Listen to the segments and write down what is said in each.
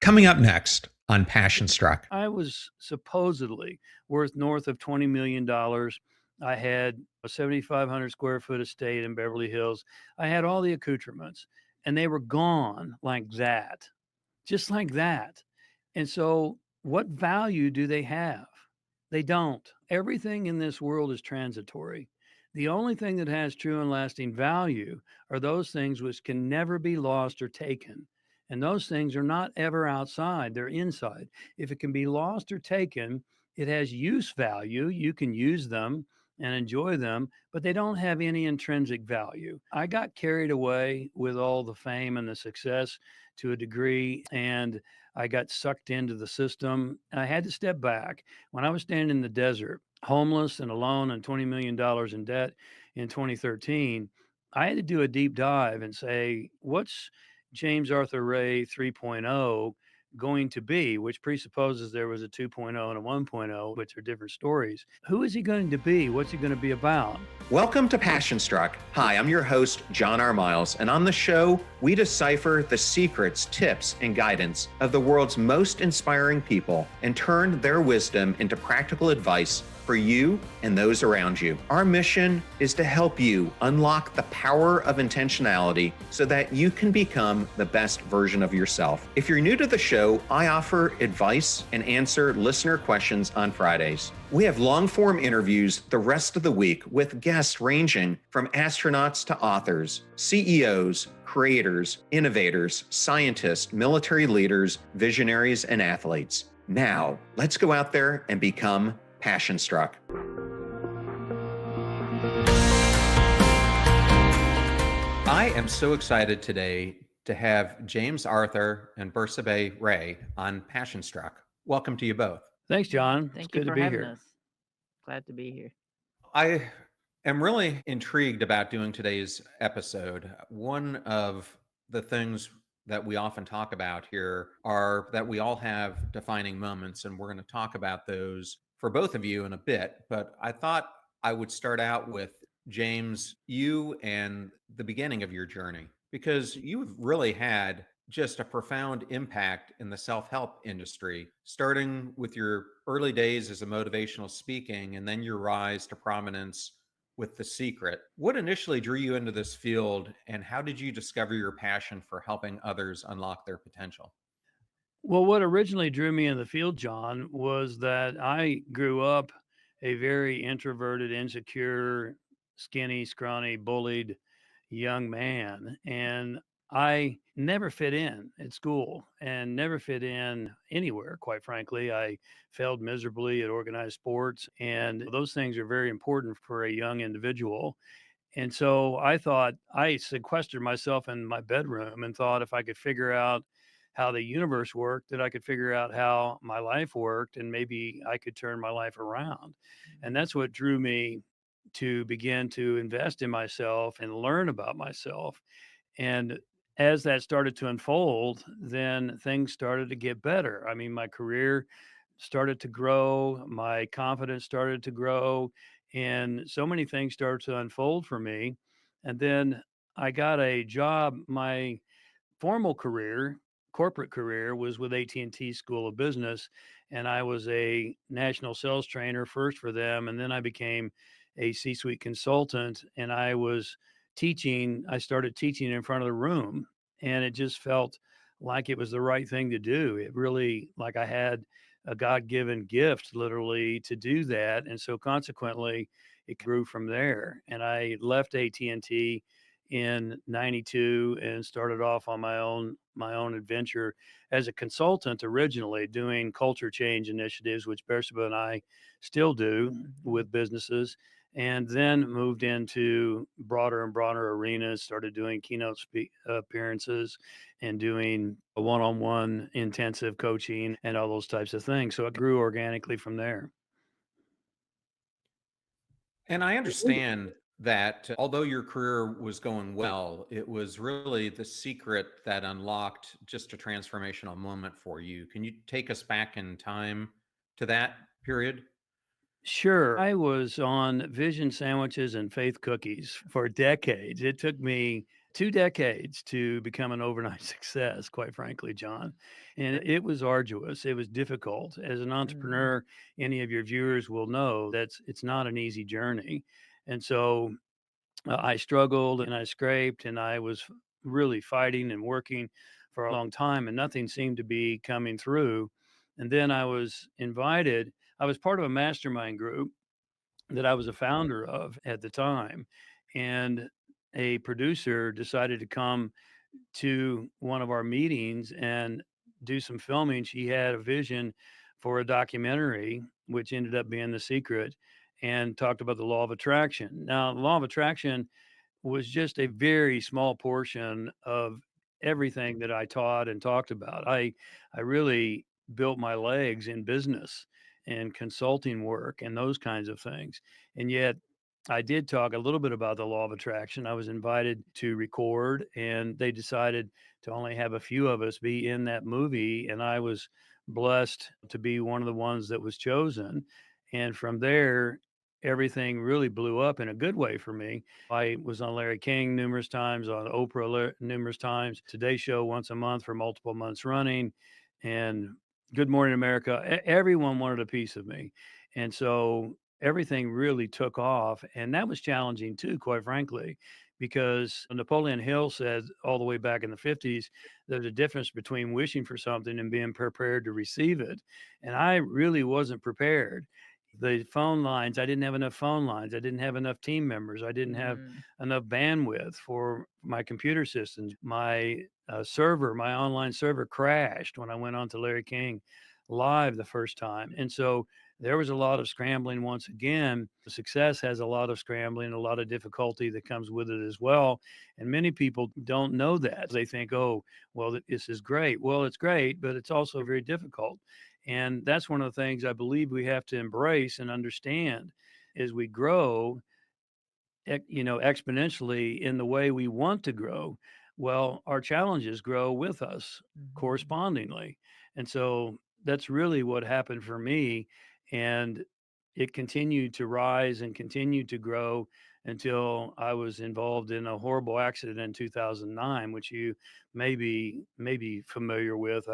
Coming up next on Passion Struck. I was supposedly worth north of $20 million. I had a 7,500 square foot estate in Beverly Hills. I had all the accoutrements, and they were gone like that, just like that. And so, what value do they have? They don't. Everything in this world is transitory. The only thing that has true and lasting value are those things which can never be lost or taken. And those things are not ever outside, they're inside. If it can be lost or taken, it has use value. You can use them and enjoy them, but they don't have any intrinsic value. I got carried away with all the fame and the success to a degree, and I got sucked into the system. I had to step back. When I was standing in the desert, homeless and alone and $20 million in debt in 2013, I had to do a deep dive and say, what's James Arthur Ray 3.0 going to be, which presupposes there was a 2.0 and a 1.0, which are different stories. Who is he going to be? What's he going to be about? Welcome to Passion Struck. Hi, I'm your host, John R. Miles, and on the show, we decipher the secrets, tips, and guidance of the world's most inspiring people and turn their wisdom into practical advice for you and those around you. Our mission is to help you unlock the power of intentionality so that you can become the best version of yourself. If you're new to the show, I offer advice and answer listener questions on Fridays. We have long-form interviews the rest of the week with guests ranging from astronauts to authors, CEOs, creators, innovators, scientists, military leaders, visionaries, and athletes. Now, let's go out there and become Passion Struck. I am so excited today to have James Arthur and Bersabeh Ray on Passion Struck. Welcome to you both. Thanks, John. Thank It's you good to for be having here. us. Glad to be here. I am really intrigued about doing today's episode. One of the things that we often talk about here are that we all have defining moments, and we're going to talk about those for both of you in a bit. But I thought I would start out with James, you and the beginning of your journey, because you've really had just a profound impact in the self-help industry, starting with your early days as a motivational speaking and then your rise to prominence with The Secret. What initially drew you into this field, and how did you discover your passion for helping others unlock their potential? Well, what originally drew me in the field, John, was that I grew up a very introverted, insecure, skinny, scrawny, bullied young man. And I never fit in at school and never fit in anywhere, quite frankly. I failed miserably at organized sports, and those things are very important for a young individual. And so I thought I sequestered myself in my bedroom and thought if I could figure out how the universe worked, that I could figure out how my life worked and maybe I could turn my life around. And that's what drew me to begin to invest in myself and learn about myself. And as that started to unfold, then things started to get better. I mean, my career started to grow, my confidence started to grow, and so many things started to unfold for me. And then I got a job. My formal career, corporate career, was with AT&T School of Business, and I was a national sales trainer first for them, and then I became a C-suite consultant, and I started teaching in front of the room, and it just felt like it was the right thing to do. It really, like I had a God-given gift literally to do that, and so consequently it grew from there. And I left AT&T in 92 and started off on my own adventure as a consultant, originally doing culture change initiatives, which Bersabeh and I still do with businesses, and then moved into broader and broader arenas, started doing appearances and doing a one-on-one intensive coaching and all those types of things. So it grew organically from there. And I understand that although your career was going well, it was really The Secret that unlocked just a transformational moment for you. Can you take us back in time to that period? Sure. I was on vision sandwiches and faith cookies for decades. It took me 2 decades to become an overnight success, quite frankly, John, and it was arduous, it was difficult. As an Mm, entrepreneur, any of your viewers will know it's not an easy journey, and so, I struggled and I scraped and I was really fighting and working for a long time, and nothing seemed to be coming through, and then I was part of a mastermind group that I was a founder of at the time, and a producer decided to come to one of our meetings and do some filming. She had a vision for a documentary, which ended up being The Secret, and talked about the law of attraction. Now, the law of attraction was just a very small portion of everything that I taught and talked about. I really built my legs in business and consulting work and those kinds of things. And yet I did talk a little bit about the law of attraction. I was invited to record and they decided to only have a few of us be in that movie, and I was blessed to be one of the ones that was chosen. And from there, everything really blew up in a good way for me. I was on Larry King numerous times, on numerous times, Today Show once a month for multiple months running, and Good Morning America. Everyone wanted a piece of me. And so everything really took off. And that was challenging too, quite frankly, because Napoleon Hill said all the way back in the 50s, there's a difference between wishing for something and being prepared to receive it. And I really wasn't prepared. The phone lines, I didn't have enough phone lines. I didn't have enough team members. I didn't have mm, enough bandwidth for my computer systems. My online server crashed when I went on to Larry King live the first time. And so there was a lot of scrambling once again. Success has a lot of scrambling, a lot of difficulty that comes with it as well. And many people don't know that. They think, oh, well, this is great. Well, it's great, but it's also very difficult. And that's one of the things I believe we have to embrace and understand as we grow, exponentially in the way we want to grow. Well, our challenges grow with us mhm. correspondingly. And so that's really what happened for me. And it continued to rise and continued to grow until I was involved in a horrible accident in 2009, which you may be familiar with.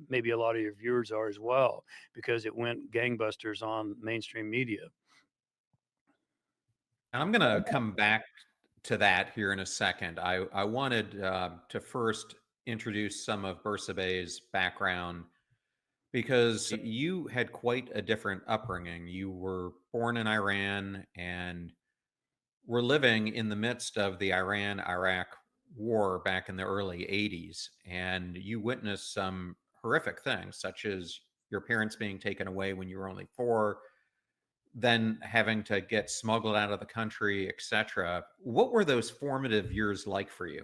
Maybe a lot of your viewers are as well, because it went gangbusters on mainstream media. And I'm going to come back to that here in a second. I wanted to first introduce some of Bersabeh's background because you had quite a different upbringing. You were born in Iran and were living in the midst of the Iran Iraq war back in the early 80s. And you witnessed some horrific things, such as your parents being taken away when you were only 4, then having to get smuggled out of the country, etc. What were those formative years like for you?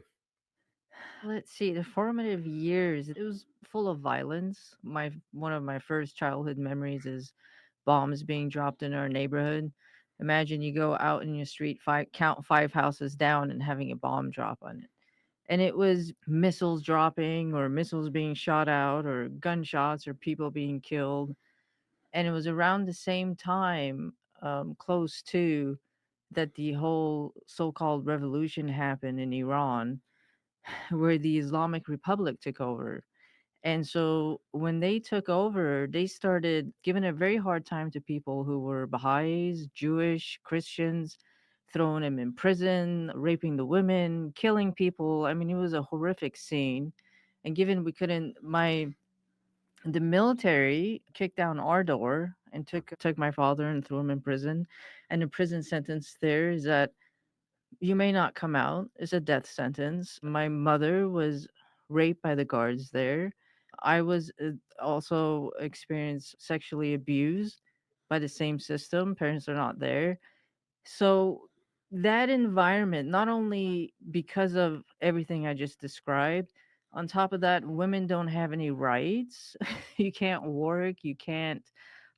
Let's see, the formative years, it was full of violence. My one of my first childhood memories is bombs being dropped in our neighborhood. Imagine you go out in your street, count 5 houses down and having a bomb drop on it. And it was missiles dropping or missiles being shot out or gunshots or people being killed. And it was around the same time, close to that the whole so-called revolution happened in Iran, where the Islamic Republic took over. And so when they took over, they started giving a very hard time to people who were Baha'is, Jewish, Christians, throwing them in prison, raping the women, killing people. I mean, it was a horrific scene. And given we couldn't, the military kicked down our door and took my father and threw him in prison. And the prison sentence there is that you may not come out. It's a death sentence. My mother was raped by the guards there. I was also experienced sexually abused by the same system. Parents are not there. So that environment, not only because of everything I just described, on top of that, women don't have any rights. You can't work, you can't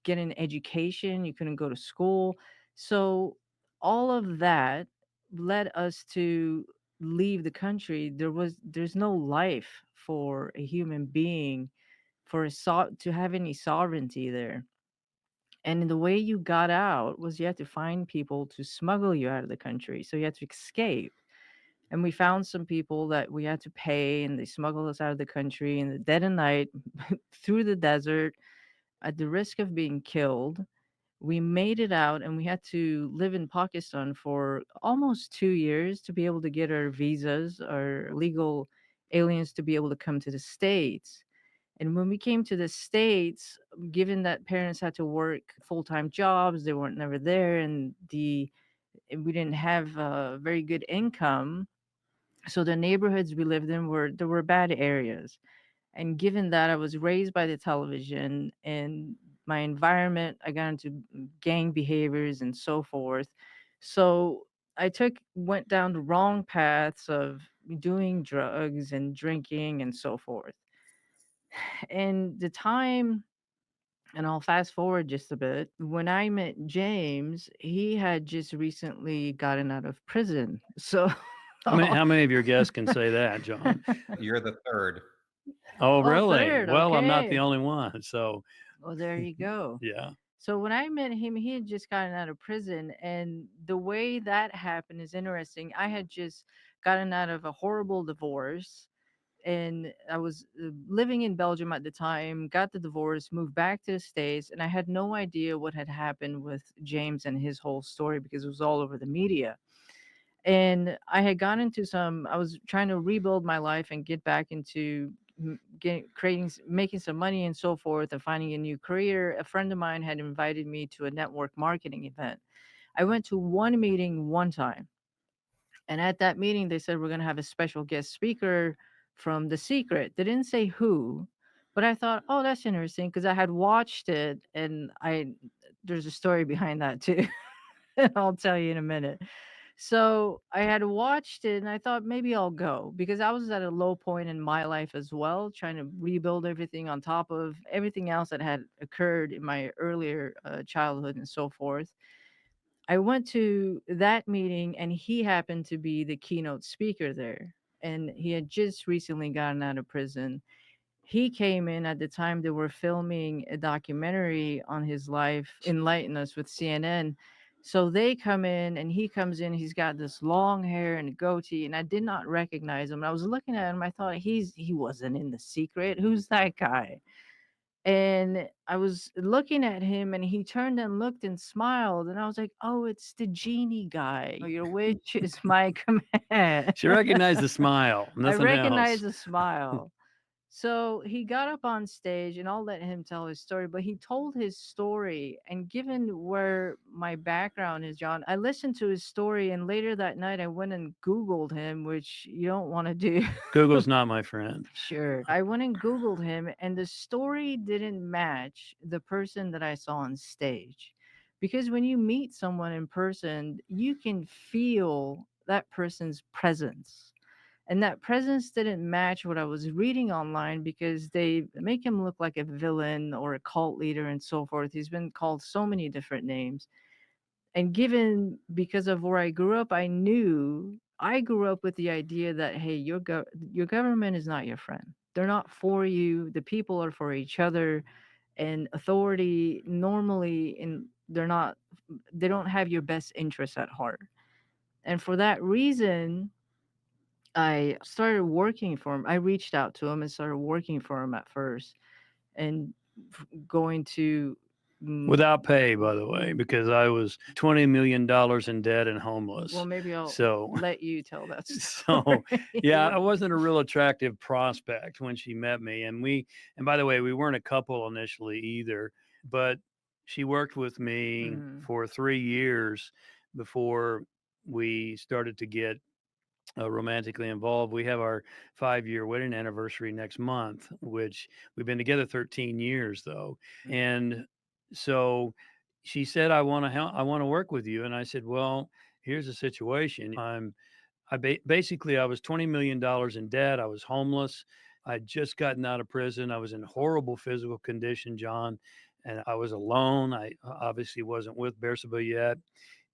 get an education, you couldn't go to school. So all of that led us to leave the country. There's no life for a human being to have any sovereignty there. And the way you got out was you had to find people to smuggle you out of the country. So you had to escape. And we found some people that we had to pay, and they smuggled us out of the country in the dead of night through the desert at the risk of being killed. We made it out, and we had to live in Pakistan for almost 2 years to be able to get our visas, our legal aliens to be able to come to the States. And when we came to the States, given that parents had to work full-time jobs, they weren't never there, and we didn't have a very good income. So the neighborhoods we lived in were bad areas. And given that I was raised by the television and my environment, I got into gang behaviors and so forth. So I went down the wrong paths of doing drugs and drinking and so forth. And the time, and I'll fast forward just a bit. When I met James, he had just recently gotten out of prison. So, How many of your guests can say that, John? You're the third. Oh, Oh, really? third. Well, I'm not the Okay. only one. So, Well, there you go. yeah. So when I met him, he had just gotten out of prison, and the way that happened is interesting. I had just gotten out of a horrible divorce, and I was living in Belgium at the time, got the divorce, moved back to the States, and I had no idea what had happened with James and his whole story because it was all over the media. And I had gone into I was trying to rebuild my life and get back into making some money and so forth, and finding a new career. A friend of mine had invited me to a network marketing event. I went to one meeting one time, and at that meeting they said we're going to have a special guest speaker from The Secret. They didn't say who, but I thought, oh, that's interesting, because I had watched it, and I there's a story behind that too. I'll tell you in a minute. So I had watched it, and I thought maybe I'll go, because I was at a low point in my life as well, trying to rebuild everything on top of everything else that had occurred in my earlier childhood and so forth. I went to that meeting, and he happened to be the keynote speaker there. And he had just recently gotten out of prison. He came in at the time they were filming a documentary on his life, Enlighten Us, with CNN. So they come in, and he comes in, he's got this long hair and a goatee, and I did not recognize him. I was looking at him, I thought he wasn't in The Secret. Who's that guy? And I was looking at him, and he turned and looked and smiled, and I was like, "Oh, it's the genie guy. Your wish is my command." She recognized the smile, I nothing recognize else. the smile. So he got up on stage, and I'll let him tell his story, but he told his story. And given where my background is, John, I listened to his story, and later that night I went and Googled him, which you don't want to do. Google's not my friend. Sure. I went and Googled him, and the story didn't match the person that I saw on stage. Because when you meet someone in person, you can feel that person's presence. And that presence didn't match what I was reading online, because they make him look like a villain or a cult leader and so forth. He's been called so many different names. And given because of where I grew up with the idea that, hey, your government is not your friend. They're not for you. The people are for each other, and authority normally in they don't have your best interests at heart. And for that reason, I started working for him. I reached out to him and started working for him at first, and going to Without pay, by the way, because I was $20 million in debt and homeless. well, maybe I'll So, let you tell that so story. yeah, I wasn't a real attractive prospect when she met me. And by the way, we weren't a couple initially either, but she worked with me Mhm. for 3 years before we started to get romantically involved. We have our 5-year wedding anniversary next month, which we've been together 13 years though. And so she said, I want to help, I want to work with you. And I said, well, here's the situation. Basically, I was $20 million in debt. I was homeless. I'd just gotten out of prison. I was in horrible physical condition, John, and I was alone. I obviously wasn't with Bersabeh yet,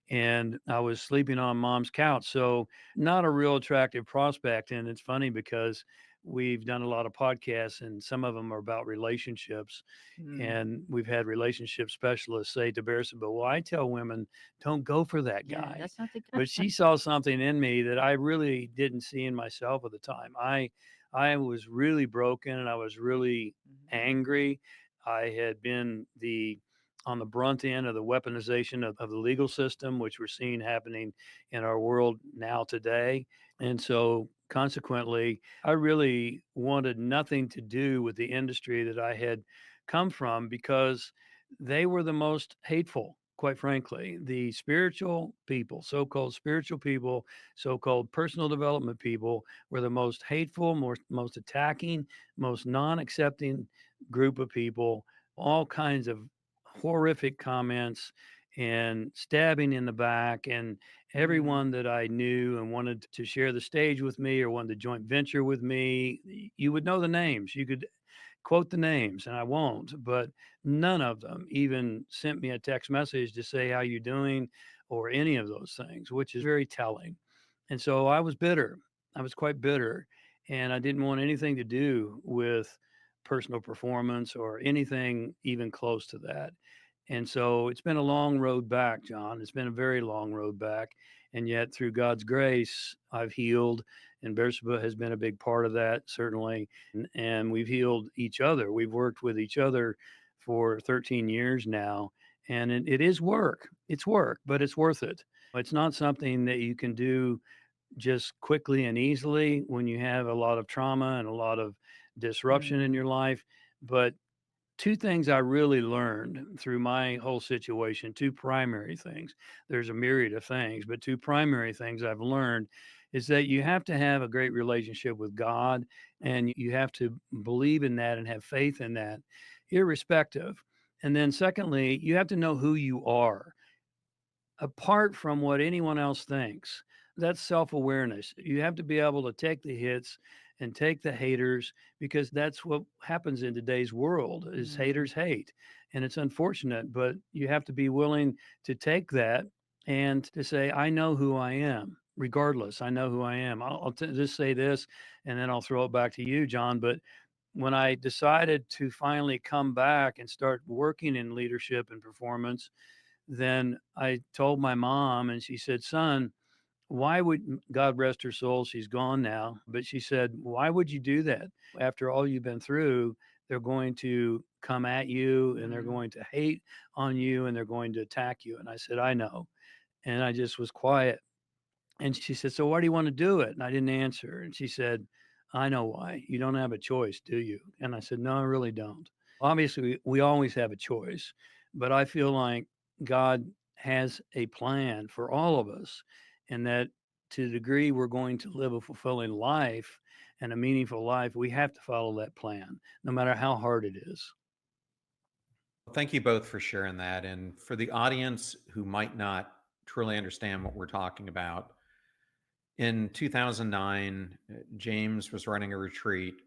and I was sleeping on mom's couch. So not a real attractive prospect. And it's funny because we've done a lot of podcasts, and some of them are about relationships. Mm. And we've had relationship specialists say to Bersabeh, well, I tell women, don't go for that Yeah, guy. that's not the guy. But she saw something in me that I really didn't see in myself at the time. I was really broken and I was really Mhm. angry. I had been on the brunt end of the weaponization of the legal system, which we're seeing happening in our world now today. And so consequently, I really wanted nothing to do with the industry that I had come from because they were the most hateful, quite frankly. The spiritual people, so called spiritual people, so called personal development people, were the most hateful, most attacking, most non accepting group of people, all kinds of horrific comments and stabbing in the back. And Mm. everyone that I knew and wanted to share the stage with me or wanted to joint venture with me, you would know the names. You could quote the names, and I won't, but none of them even sent me a text message to say how you doing or any of those things, which is very telling. And so I was bitter. I was quite bitter, and I didn't want anything to do with personal performance or anything even close to that. And so it's been a long road back, John. It's been a very long road back. And yet, through God's grace, I've healed, and Bersabeh has been a big part of that, certainly. And we've healed each other. We've worked with each other for 13 years now. And it is work. It's work, but it's worth it. It's not something that you can do just quickly and easily when you have a lot of trauma and a lot of disruption in Mm. your life. But two things I really learned through my whole situation, two primary things. There's a myriad of things, but two primary things I've learned is that you have to have a great relationship with God and you have to believe in that and have faith in that, irrespective. And then, secondly, you have to know who you are apart from what anyone else thinks. That's self-awareness. You have to be able to take the hits and take the haters because that's what happens in today's world is Mm. haters hate. And it's unfortunate, but you have to be willing to take that and to say, I know who I am. Regardless, I know who I am. Just say this and then I'll throw it back to you, John. But when I decided to finally come back and start working in leadership and performance, then I told my mom, and she said, son, why would God rest her soul? She's gone now. But she said, why would you do that? After all you've been through, they're going to come at you and they're Mm. going to hate on you and they're going to attack you. And I said, I know. And I just was quiet. And she said, so why do you want to do it? And I didn't answer. And she said, I know why. You don't have a choice, do you? And I said, no, I really don't. Obviously, we always have a choice, but I feel like God has a plan for all of us, and that to the degree we're going to live a fulfilling life and a meaningful life, we have to follow that plan, no matter how hard it is. Well, thank you both for sharing that. And for the audience who might not truly understand what we're talking about, in 2009, James was running a retreat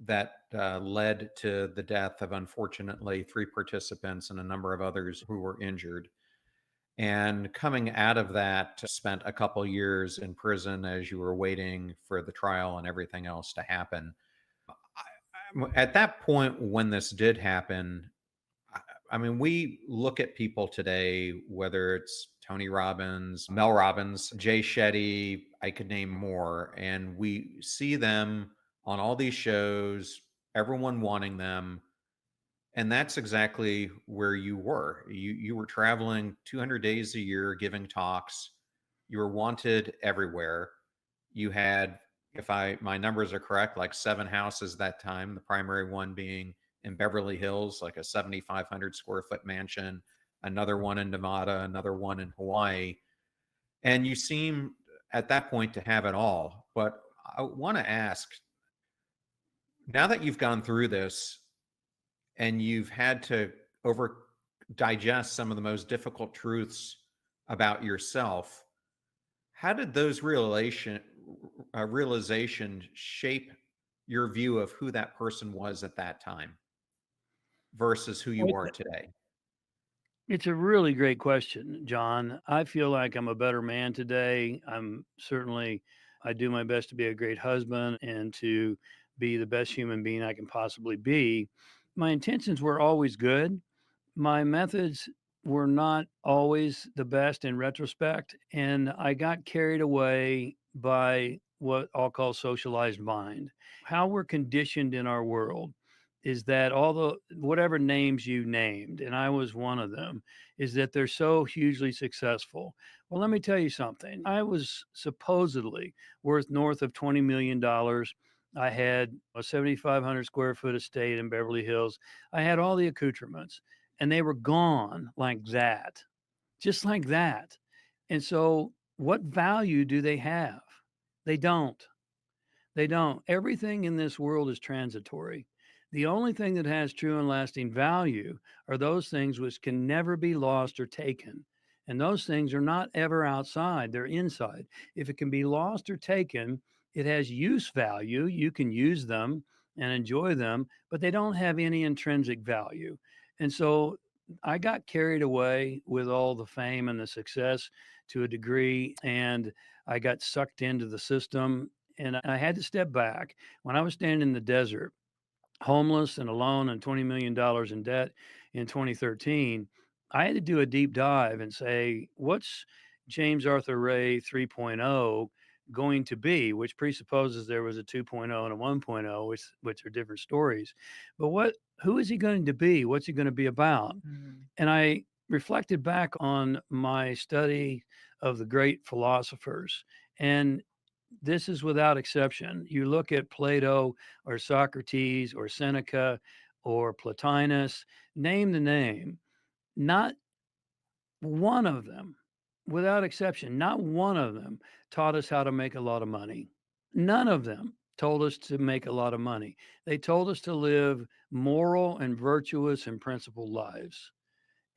that led to the death of, unfortunately, three participants and a number of others who were injured. And coming out of that, spent a couple years in prison as you were waiting for the trial and everything else to happen. At that point, when this did happen, I mean, we look at people today, whether it's Tony Robbins, Mel Robbins, Jay Shetty, I could name more, and we see them on all these shows, everyone wanting them. And that's exactly where you were. You were traveling 200 days a year, giving talks. You were wanted everywhere. You had, if I my numbers are correct, like seven houses that time. The primary one being in Beverly Hills, like a 7,500 square foot mansion. Another one in Nevada. Another one in Hawaii. And you seem at that point to have it all. But I want to ask, now that you've gone through this, and you've had to over digest some of the most difficult truths about yourself, how did those realization shape your view of who that person was at that time versus who you are today? It's a really great question, John. I feel like I'm a better man today. I'm certainly I do my best to be a great husband and to be the best human being I can possibly be. My intentions were always good. My methods were not always the best in retrospect, and I got carried away by what I'll call socialized mind. How we're conditioned in our world is that all the whatever names you named, and I was one of them, is that they're so hugely successful. Well, let me tell you something. I was supposedly worth north of $20 million. I had a 7,500 square foot estate in Beverly Hills. I had all the accoutrements, and they were gone like that, just like that. And so, what value do they have? They don't. They don't. Everything in this world is transitory. The only thing that has true and lasting value are those things which can never be lost or taken. And those things are not ever outside, they're inside. If it can be lost or taken, it has use value. You can use them and enjoy them, but they don't have any intrinsic value. And so I got carried away with all the fame and the success to a degree, and I got sucked into the system, and I had to step back. When I was standing in the desert, homeless and alone and $20 million in debt in 2013, I had to do a deep dive and say, what's James Arthur Ray 3.0 going to be, which presupposes there was a 2.0 and a 1.0, which are different stories. But who is he going to be? What's he going to be about? Mhm. And I reflected back on my study of the great philosophers, and this is without exception. You look at Plato or Socrates or Seneca or Plotinus, name the name, not one of them, without exception, not one of them taught us how to make a lot of money. None of them told us to make a lot of money. They told us to live moral and virtuous and principled lives.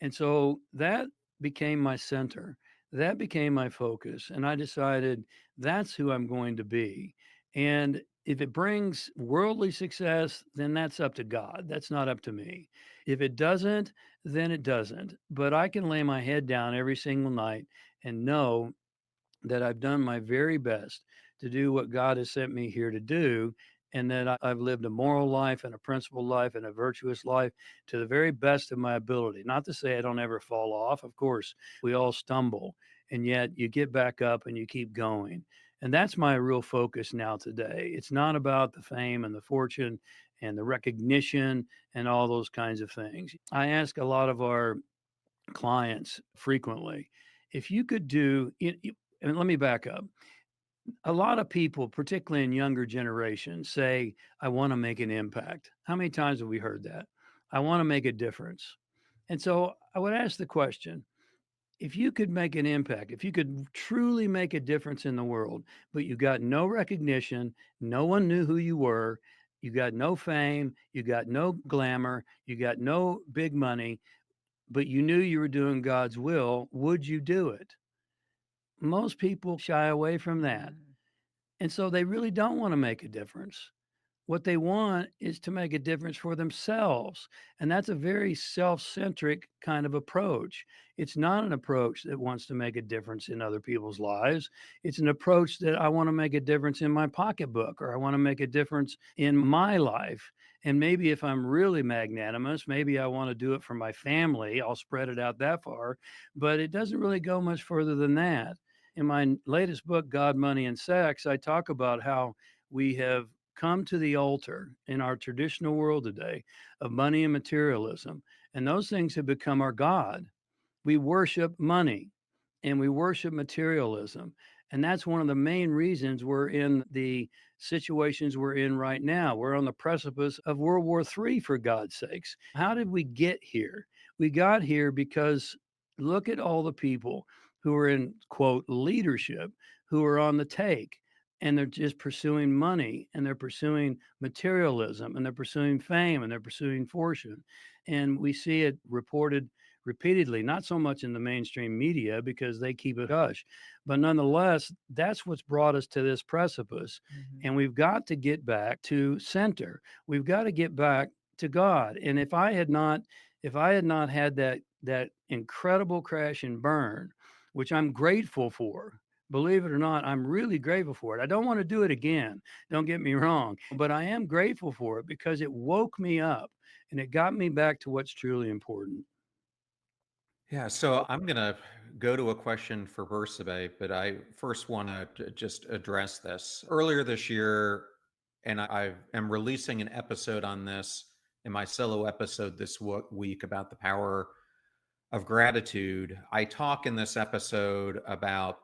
And so that became my center. That became my focus. And I decided that's who I'm going to be. And if it brings worldly success, then that's up to God. That's not up to me. If it doesn't, then it doesn't. But I can lay my head down every single night and know that I've done my very best to do what God has sent me here to do, and that I've lived a moral life and a principled life and a virtuous life to the very best of my ability. Not to say I don't ever fall off. Of course, we all stumble, and yet you get back up and you keep going. And that's my real focus now today. It's not about the fame and the fortune and the recognition and all those kinds of things. I ask a lot of our clients frequently, if you could do it, and let me back up. A lot of people, particularly in younger generations, say, I want to make an impact. How many times have we heard that? I want to make a difference. And so I would ask the question, if you could make an impact, if you could truly make a difference in the world, but you got no recognition, no one knew who you were, you got no fame, you got no glamour, you got no big money, but you knew you were doing God's will, would you do it? Most people shy away from that. Mhm. And so they really don't want to make a difference. What they want is to make a difference for themselves. And that's a very self centric kind of approach. It's not an approach that wants to make a difference in other people's lives. It's an approach that I want to make a difference in my pocketbook, or I want to make a difference in my life. And maybe if I'm really magnanimous, maybe I want to do it for my family. I'll spread it out that far. But it doesn't really go much further than that. In my latest book, God, Money, and Sex, I talk about how we have come to the altar in our traditional world today of money and materialism. And those things have become our God. We worship money and we worship materialism. And that's one of the main reasons we're in the situations we're in right now. We're on the precipice of World War III, for God's sakes. How did we get here? We got here because look at all the people who are in, quote, leadership, who are on the take. And they're just pursuing money and they're pursuing materialism and they're pursuing fame and they're pursuing fortune. And we see it reported repeatedly, not so much in the mainstream media because they keep it hush, but nonetheless, that's what's brought us to this precipice. Mhm. And we've got to get back to center. We've got to get back to God. And if I had not had that incredible crash and burn, which I'm grateful for, believe it or not, I'm really grateful for it. I don't want to do it again. Don't get me wrong, but I am grateful for it because it woke me up and it got me back to what's truly important. Yeah, so I'm going to go to a question for Bersabeh, but I first want to just address this. Earlier this year, and I am releasing an episode on this in my solo episode this week about the power of gratitude. I talk in this episode about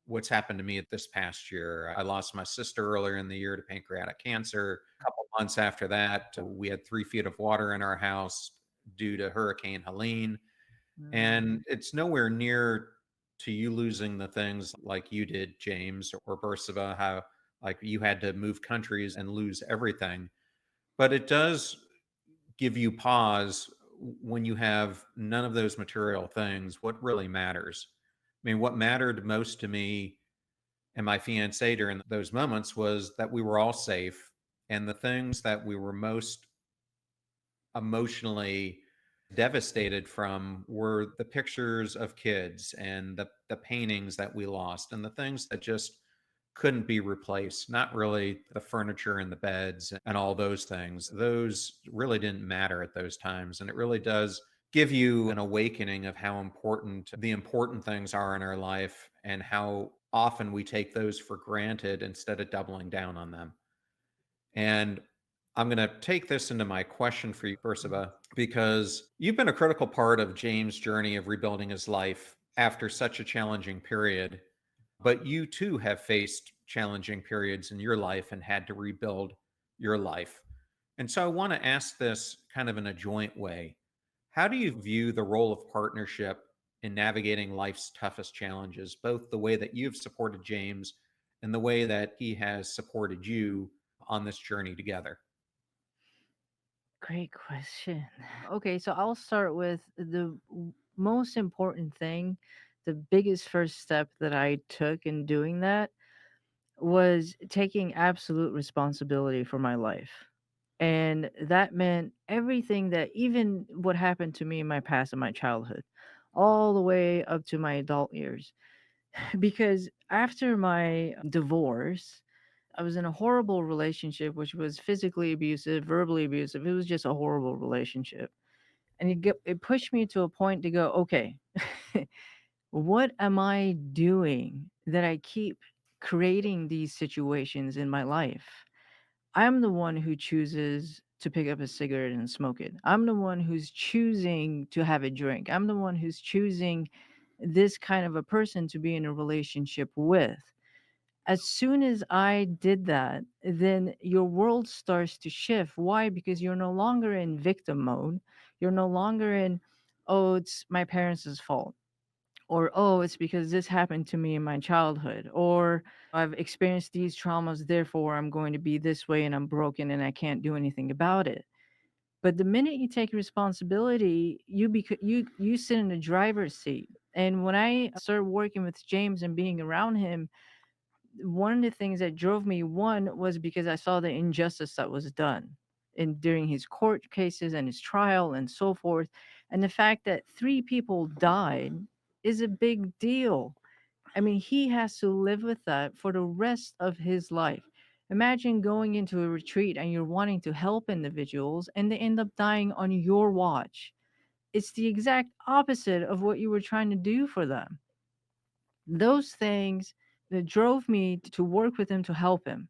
what's happened to me at this past year. I lost my sister earlier in the year to pancreatic cancer. A couple months after that, we had 3 feet of water in our house due to Hurricane Helene. Mm. And it's nowhere near to you losing the things like you did, James or Bersabeh, how like you had to move countries and lose everything. But it does give you pause when you have none of those material things. What really matters? I mean, what mattered most to me and my fiance during those moments was that we were all safe. And the things that we were most emotionally devastated from were the pictures of kids and the paintings that we lost and the things that just couldn't be replaced. Not really the furniture and the beds and all those things. Those really didn't matter at those times. And it really does give you an awakening of how important the important things are in our life and how often we take those for granted instead of doubling down on them. And I'm going to take this into my question for you, Bersabeh, because you've been a critical part of James' journey of rebuilding his life after such a challenging period. But you too have faced challenging periods in your life and had to rebuild your life. And so I want to ask this kind of in a joint way. How do you view the role of partnership in navigating life's toughest challenges, both the way that you've supported James and the way that he has supported you on this journey together? Great question. Okay, so I'll start with the most important thing. The biggest first step that I took in doing that was taking absolute responsibility for my life. And that meant everything that, even what happened to me in my past and my childhood, all the way up to my adult years. Because after my divorce, I was in a horrible relationship, which was physically abusive, verbally abusive. It was just a horrible relationship. And it pushed me to a point to go, okay, what am I doing that I keep creating these situations in my life? I'm the one who chooses to pick up a cigarette and smoke it. I'm the one who's choosing to have a drink. I'm the one who's choosing this kind of a person to be in a relationship with. As soon as I did that, then your world starts to shift. Why? Because you're no longer in victim mode. You're no longer in, oh, it's my parents' fault, or oh, it's because this happened to me in my childhood, or I've experienced these traumas, therefore I'm going to be this way and I'm broken and I can't do anything about it. But the minute you take responsibility, you sit in the driver's seat. And when I started working with James and being around him, one of the things that drove me, one was because I saw the injustice that was done in during his court cases and his trial and so forth, and the fact that 3 people died is a big deal. I mean, he has to live with that for the rest of his life. Imagine going into a retreat and you're wanting to help individuals and they end up dying on your watch. It's the exact opposite of what you were trying to do for them. Those things that drove me to work with him to help him.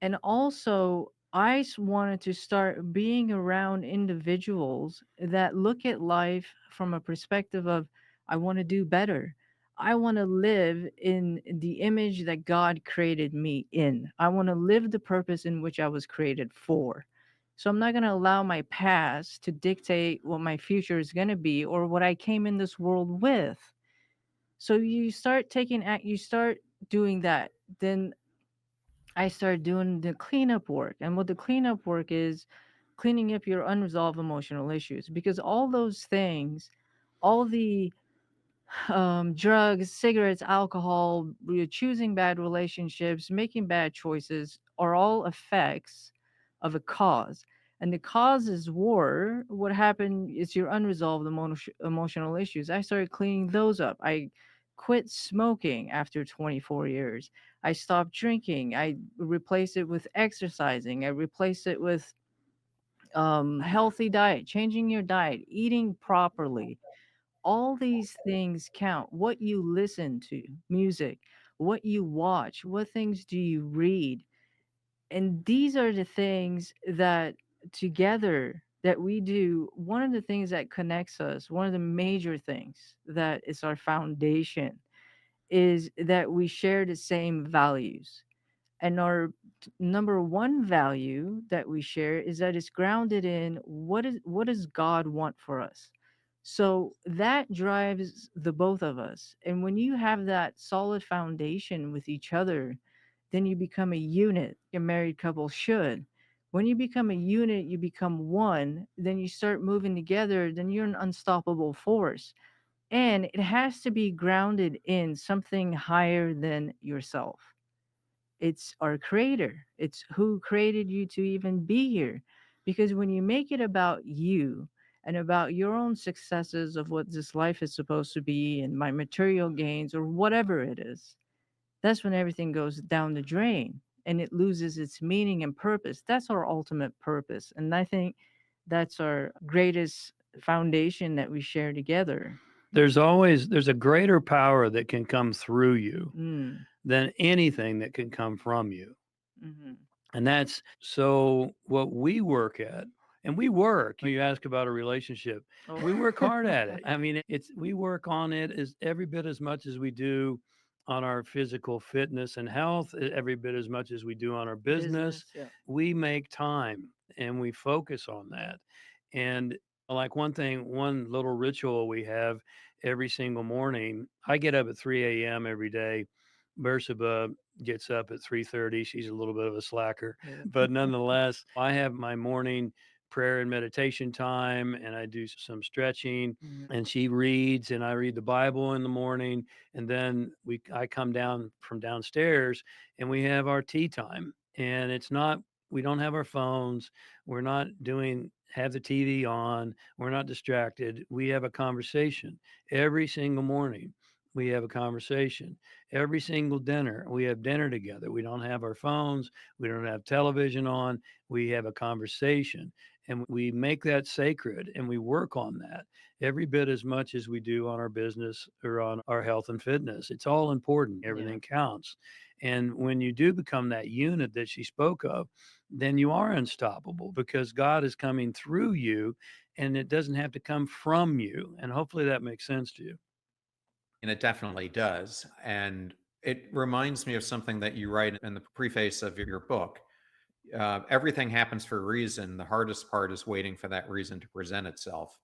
And also, wanted to start being around individuals that look at life from a perspective of, I want to do better. I want to live in the image that God created me in. I want to live the purpose in which I was created for. So I'm not going to allow my past to dictate what my future is going to be or what I came in this world with. So you start doing that. Then I started doing the cleanup work. And what the cleanup work is, cleaning up your unresolved emotional issues. Because all those things, all the drugs, cigarettes, alcohol, choosing bad relationships, making bad choices are all effects of a cause. And the cause is war. What happened is your unresolved emotional issues. I started cleaning those up. I quit smoking after 24 years. I stopped drinking. I replaced it with exercising. I replaced it with healthy diet, changing your diet, eating properly. All these things count. What you listen to, music, what you watch, what things do you read, and these are the things that together that we do. One of the things that connects us, one of the major things that is our foundation, is that we share the same values. And our number one value that we share is that it's grounded in what does God want for us. So that drives the both of us. And when you have that solid foundation with each other, then you become a unit. A married couple should. When you become a unit, you become one, then you start moving together, then you're an unstoppable force. And it has to be grounded in something higher than yourself. It's our creator. It's who created you to even be here. Because when you make it about you and about your own successes of what this life is supposed to be and my material gains or whatever it is, that's when everything goes down the drain and it loses its meaning and purpose. That's our ultimate purpose. And I think that's our greatest foundation that we share together. There's a greater power that can come through you Mm. than anything that can come from you. Mm-hmm. And that's so what we work at. And we work. You ask about a relationship. Oh. We work hard at it. I mean, it's we work on it as every bit as much as we do on our physical fitness and health, every bit as much as we do on our business. Yeah. We make time and we focus on that. And like one little ritual we have every single morning, I get up at 3 a.m. every day. Bersabeh gets up at 3:30. She's a little bit of a slacker, Yeah. but nonetheless, I have my morning prayer and meditation time, and I do some stretching, Mhm. and she reads, and I read the Bible in the morning, and then I come down from downstairs, and we have our tea time, and it's not. We don't have our phones. We're not doing have the TV on. We're not distracted. We have a conversation every single morning. We have a conversation every single dinner. We have dinner together. We don't have our phones. We don't have television on. We have a conversation and we make that sacred and we work on that every bit as much as we do on our business or on our health and fitness. It's all important. Everything counts. And when you do become that unit that she spoke of, then you are unstoppable because God is coming through you and it doesn't have to come from you. And hopefully that makes sense to you. And it definitely does. And it reminds me of something that you write in the preface of your book. Everything happens for a reason. The hardest part is waiting for that reason to present itself.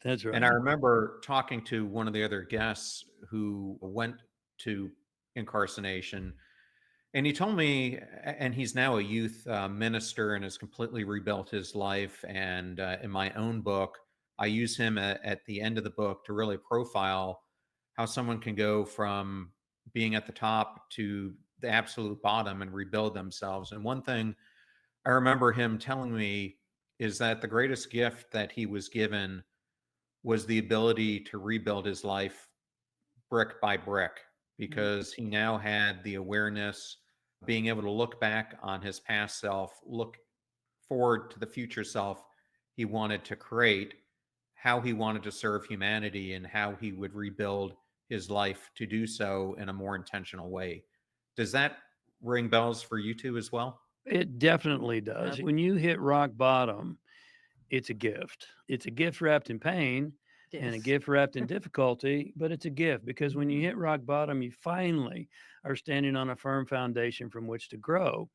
That's right. And I remember talking to one of the other guests who went to incarceration, and he told me, and he's now a youth minister and has completely rebuilt his life. And in my own book, I use him at the end of the book to really profile how someone can go from being at the top to the absolute bottom and rebuild themselves. And one thing I remember him telling me is that the greatest gift that he was given was the ability to rebuild his life brick by brick, because he now had the awareness, being able to look back on his past self, look forward to the future self he wanted to create, how he wanted to serve humanity, and how he would rebuild his life to do so in a more intentional way. Does that ring bells for you two as well? It definitely does. When you hit rock bottom, it's a gift. It's a gift wrapped in pain and a Yes. gift wrapped in difficulty, but it's a gift because when you hit rock bottom, you finally are standing on a firm foundation from which to grow.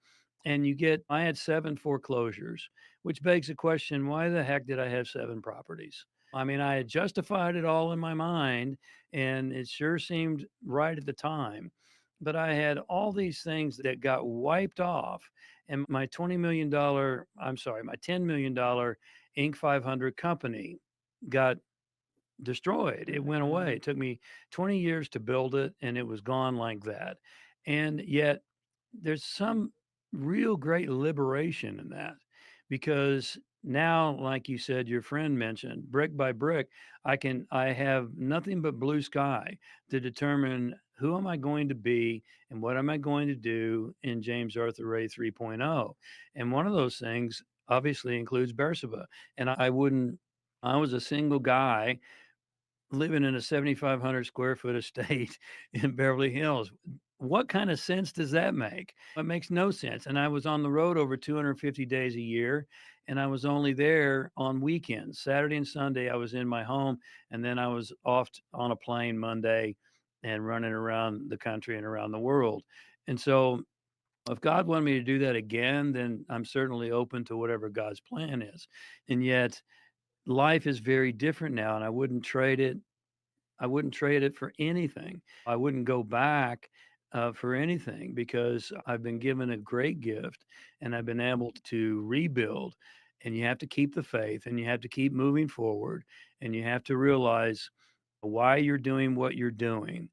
And I had 7 foreclosures, which begs the question, why the heck did I have 7 properties? I mean, I had justified it all in my mind, and it sure seemed right at the time. But I had all these things that got wiped off, and my my $10 million Inc. 500 company got destroyed. It went away. It took me 20 years to build it, and it was gone like that. And yet, there's some real great liberation in that because Now, like you said, your friend mentioned, brick by brick, I have nothing but blue sky to determine who am I going to be and what am I going to do in James Arthur Ray 3.0. And one of those things obviously includes Bersabeh. And I wouldn't, I was a single guy living in a 7,500 square foot estate in Beverly Hills. What kind of sense does that make? It makes no sense. And I was on the road over 250 days a year, and I was only there on weekends. Saturday and Sunday, I was in my home, and then I was off on a plane Monday and running around the country and around the world. And so, if God wanted me to do that again, then I'm certainly open to whatever God's plan is. And yet, life is very different now, and I wouldn't trade it for anything. I wouldn't go back for anything because I've been given a great gift and I've been able to rebuild. And you have to keep the faith and you have to keep moving forward and you have to realize why you're doing what you're doing.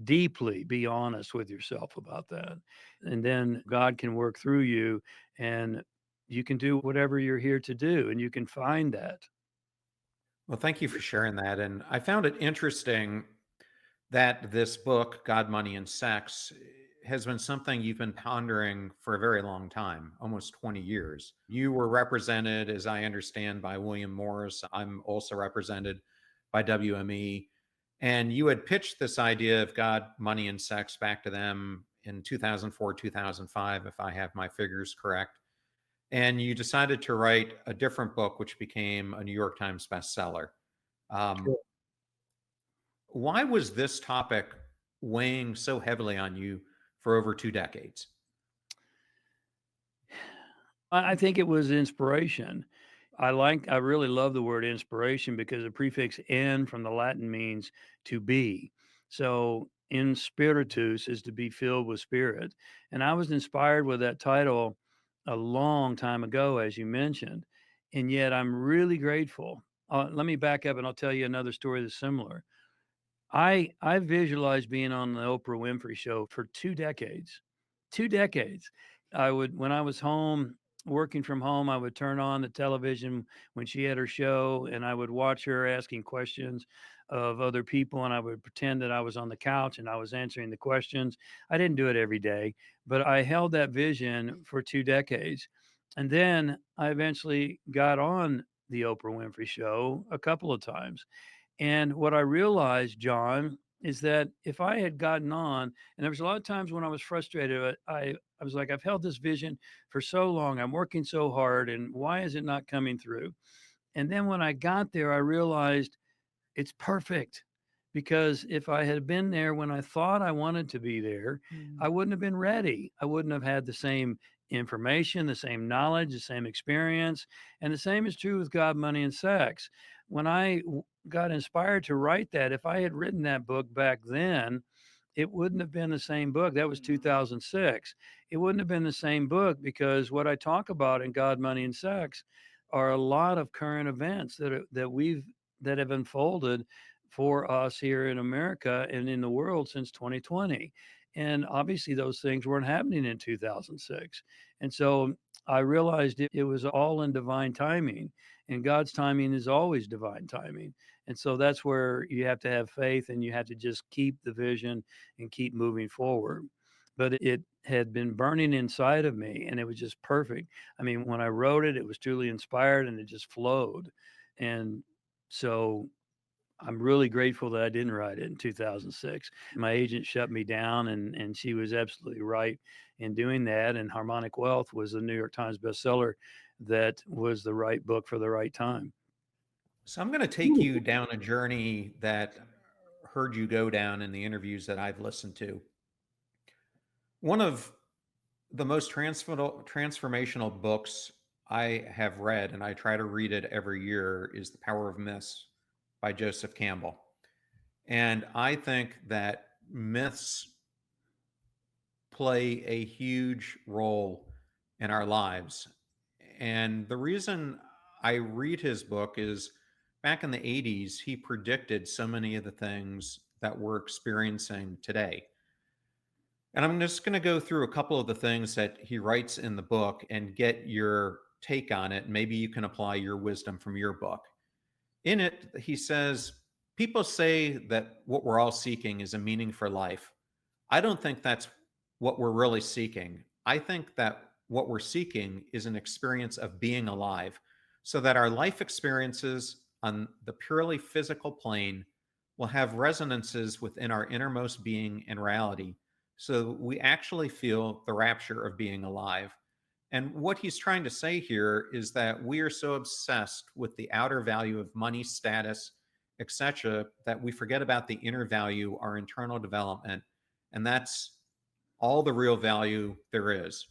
Deeply be honest with yourself about that. And then God can work through you and you can do whatever you're here to do and you can find that. Well, thank you for sharing that. And I found it interesting that this book, God, Money, and Sex, has been something you've been pondering for a very long time, almost 20 years. You were represented, as I understand, by William Morris. I'm also represented by WME. And you had pitched this idea of God, money, and sex back to them in 2004, 2005, if I have my figures correct. And you decided to write a different book, which became a New York Times bestseller. Um, Sure. why was this topic weighing so heavily on you for over 2 decades? I think it was inspiration. I really love the word inspiration because the prefix "in" from the Latin means to be. So, in spiritus is to be filled with spirit, and I was inspired with that title a long time ago, as you mentioned, and yet I'm really grateful. Let me back up, and I'll tell you another story that's similar. I visualized being on the Oprah Winfrey Show for 2 decades. 2 decades. I would when I was home, working from home, I would turn on the television when she had her show, and I would watch her asking questions of other people, and I would pretend that I was on the couch and I was answering the questions. I didn't do it every day, but I held that vision for 2 decades. And then I eventually got on the Oprah Winfrey Show a couple of times. And what I realized, John, is that if I had gotten on, and there was a lot of times when I was frustrated, I was like, I've held this vision for so long. I'm working so hard, and why is it not coming through? And then when I got there, I realized it's perfect because if I had been there when I thought I wanted to be there, I Mm. wouldn't have been ready. I wouldn't have had the same information, the same knowledge, the same experience. And the same is true with God, Money, and Sex. When got inspired to write that, if I had written that book back then, it wouldn't have been the same book. That was 2006. It wouldn't have been the same book because what I talk about in God, Money, and Sex are a lot of current events that have unfolded for us here in America and in the world since 2020. And obviously, those things weren't happening in 2006. And so I realized it was all in divine timing, and God's timing is always divine timing. And so that's where you have to have faith and you have to just keep the vision and keep moving forward. But it had been burning inside of me and it was just perfect. I mean, when I wrote it, it was truly inspired and it just flowed. And so I'm really grateful that I didn't write it in 2006. My agent shut me down, and she was absolutely right in doing that. And Harmonic Wealth was a New York Times bestseller that was the right book for the right time. So I'm going to take you down a journey that heard you go down in the interviews that I've listened to. One of the most transformational books I have read, and I try to read it every year, is The Power of Myths by Joseph Campbell. And I think that myths play a huge role in our lives. And the reason I read his book is back in the 80s, he predicted so many of the things that we're experiencing today. And I'm just going to go through a couple of the things that he writes in the book and get your take on it. Maybe you can apply your wisdom from your book. In it, he says, people say that what we're all seeking is a meaning for life. I don't think that's what we're really seeking. I think that what we're seeking is an experience of being alive, so that our life experiences on the purely physical plane will have resonances within our innermost being and reality, so we actually feel the rapture of being alive. And what he's trying to say here is that we are so obsessed with the outer value of money, status, etc., that we forget about the inner value, our internal development. And that's all the real value there is.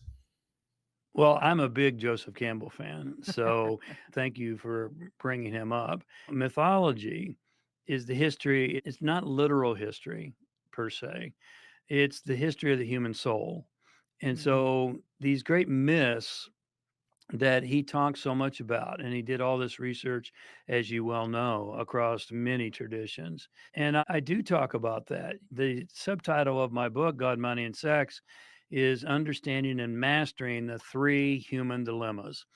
Well, I'm a big Joseph Campbell fan, so thank you for bringing him up. Mythology is the history, it's not literal history per se, it's the history of the human soul. And Mhm. so these great myths that he talks so much about, and he did all this research, as you well know, across many traditions. And I do talk about that. The subtitle of my book, God, Money, and Sex, is Understanding and Mastering the Three Human Dilemmas.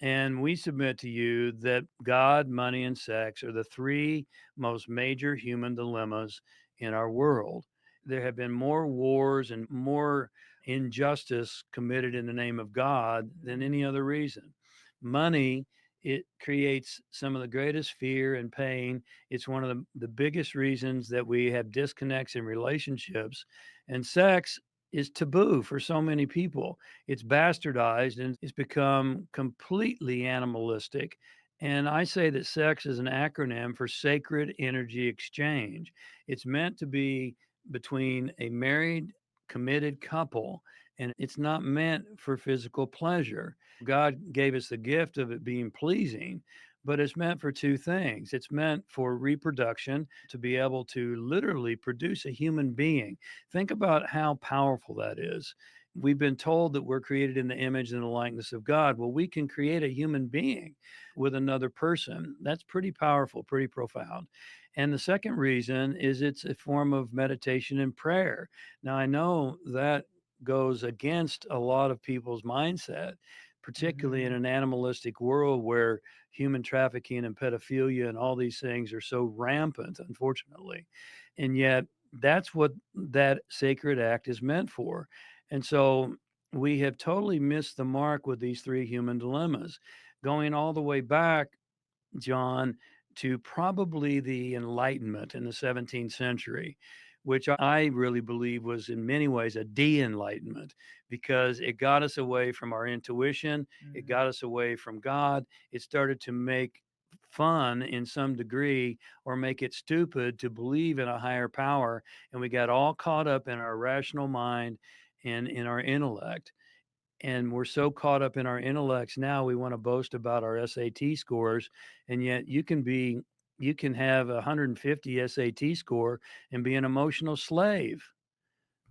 And we submit to you that God, money, and sex are the three most major human dilemmas in our world. There have been more wars and more injustice committed in the name of God than any Mhm. other reason. Money, it creates some of the greatest fear and pain. It's one of the biggest reasons that we have disconnects in relationships. And sex is taboo for so many people. It's bastardized and it's become completely animalistic. And I say that sex is an acronym for sacred energy exchange. It's meant to be between a married, committed couple, and it's not meant for physical pleasure. God gave us the gift of it being pleasing, but it's meant for two things. It's meant for reproduction, to be able to literally produce a human being. Think about how powerful that is. We've been told that we're created in the image and the likeness of God. Well, we can create a human being with another person. That's pretty powerful, pretty profound. And the second reason is it's a form of meditation and prayer. Now, I know that goes against a lot of people's mindset, particularly in Mhm. an animalistic world where human trafficking and pedophilia and all these things are so rampant, unfortunately. And yet, that's what that sacred act is meant for. And so we have totally missed the mark with these three human dilemmas. Going all the way back, John, to probably the Enlightenment in the 17th century, which I really believe was in many ways a de enlightenment because it got us away from our intuition, it Mhm. got us away from God, it started to make fun in some degree or make it stupid to believe in a higher power, and we got all caught up in our rational mind and in our intellect. And we're so caught up in our intellects now, we want to boast about our SAT scores. And yet you can have a 150 SAT score and be an emotional slave.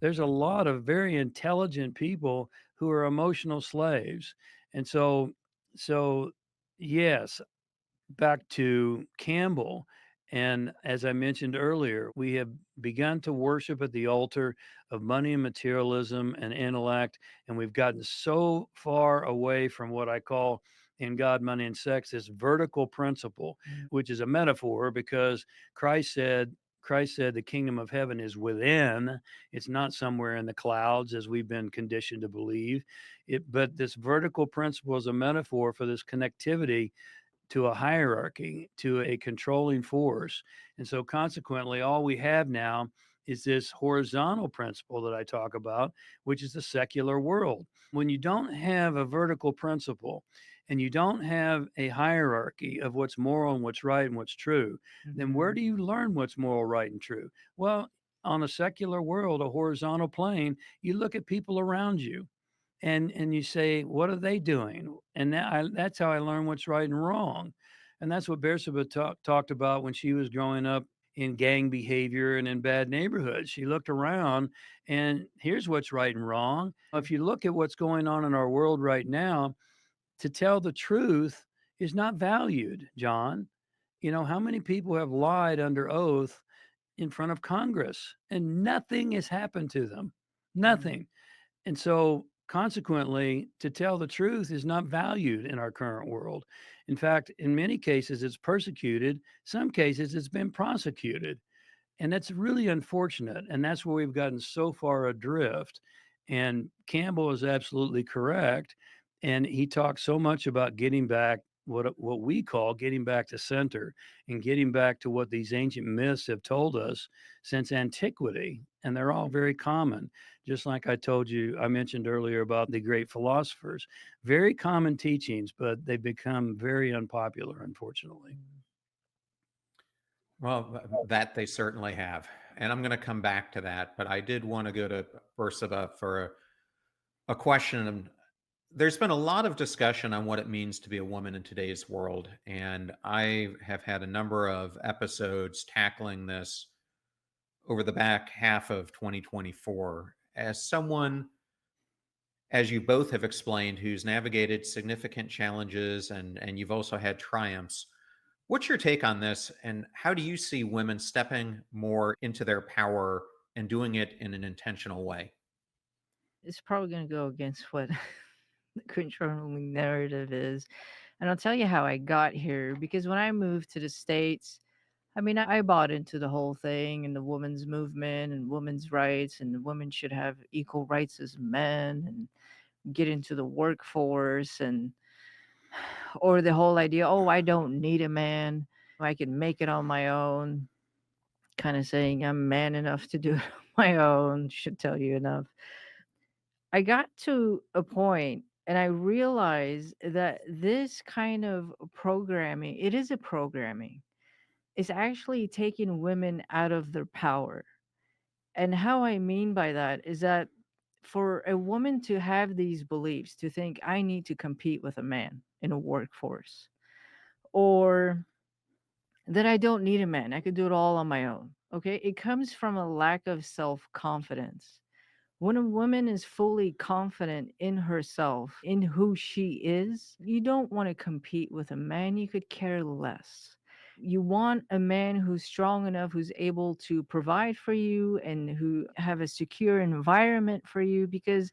There's a lot of very intelligent people who are emotional slaves. And so yes, back to Campbell. And as I mentioned earlier, we have begun to worship at the altar of money and materialism and intellect. And we've gotten so far away from what I call in God, money, and sex, this vertical principle, Mhm. which is a metaphor because Christ said, Christ said the kingdom of heaven is within. It's not somewhere in the clouds as we've been conditioned to believe. But this vertical principle is a metaphor for this connectivity to a hierarchy, to a controlling force. And so, consequently, all we have now is this horizontal principle that I talk about, which is the secular world. When you don't have a vertical principle and you don't have a hierarchy of what's moral and what's right and what's true, then where Mhm. do you learn what's moral, right, and true? Well, on a secular world, a horizontal plane, you look at people around you and you say, "What are they doing?" And that's how I learned what's right and wrong, and that's what Bersabeh talked about when she was growing up in gang behavior and in bad neighborhoods. She looked around, and here's what's right and wrong. If you look at what's going on in our world right now, to tell the truth is not valued, John. You know, how many people have lied under oath in front of Congress, and nothing has happened to them? Mhm. Nothing. And so Consequently, to tell the truth is not valued in our current world. In fact, in many cases, it's persecuted. Some cases, it's been prosecuted. And that's really unfortunate. And that's where we've gotten so far adrift. And Campbell is absolutely correct. And he talks so much about getting back what we call getting back to center and getting back to what these ancient myths have told us since antiquity. And they're all very common. Just like I told you, I mentioned earlier about the great philosophers, very common teachings, but they've become very unpopular, unfortunately. Well, that they certainly have. And I'm going to come back to that, but I did want to go to Bersabeh for a question. There's been a lot of discussion on what it means to be a woman in today's world. And I have had a number of episodes tackling this over the back half of 2024. As someone, as you both have explained, who's navigated significant challenges and you've also had triumphs, what's your take on this? And how do you see women stepping more into their power and doing it in an intentional way? It's probably going to go against what the controlling narrative is. And I'll tell you how I got here because when I moved to the States, I mean, I bought into the whole thing and the women's movement and women's rights, and women should have equal rights as men and get into the workforce, and or the whole idea, oh, I don't need a man. I can make it on my own. Kind of saying I'm man enough to do it on my own should tell you enough. I got to a point and I realized that this kind of programming, it is a programming. It's actually taking women out of their power. And how I mean by that is that for a woman to have these beliefs, to think I need to compete with a man in a workforce, or that I don't need a man, I could do it all on my own. Okay. It comes from a lack of self confidence. When a woman is fully confident in herself, in who she is, you don't want to compete with a man. You could care less. You want a man who's strong enough, who's able to provide for you and who have a secure environment for you, because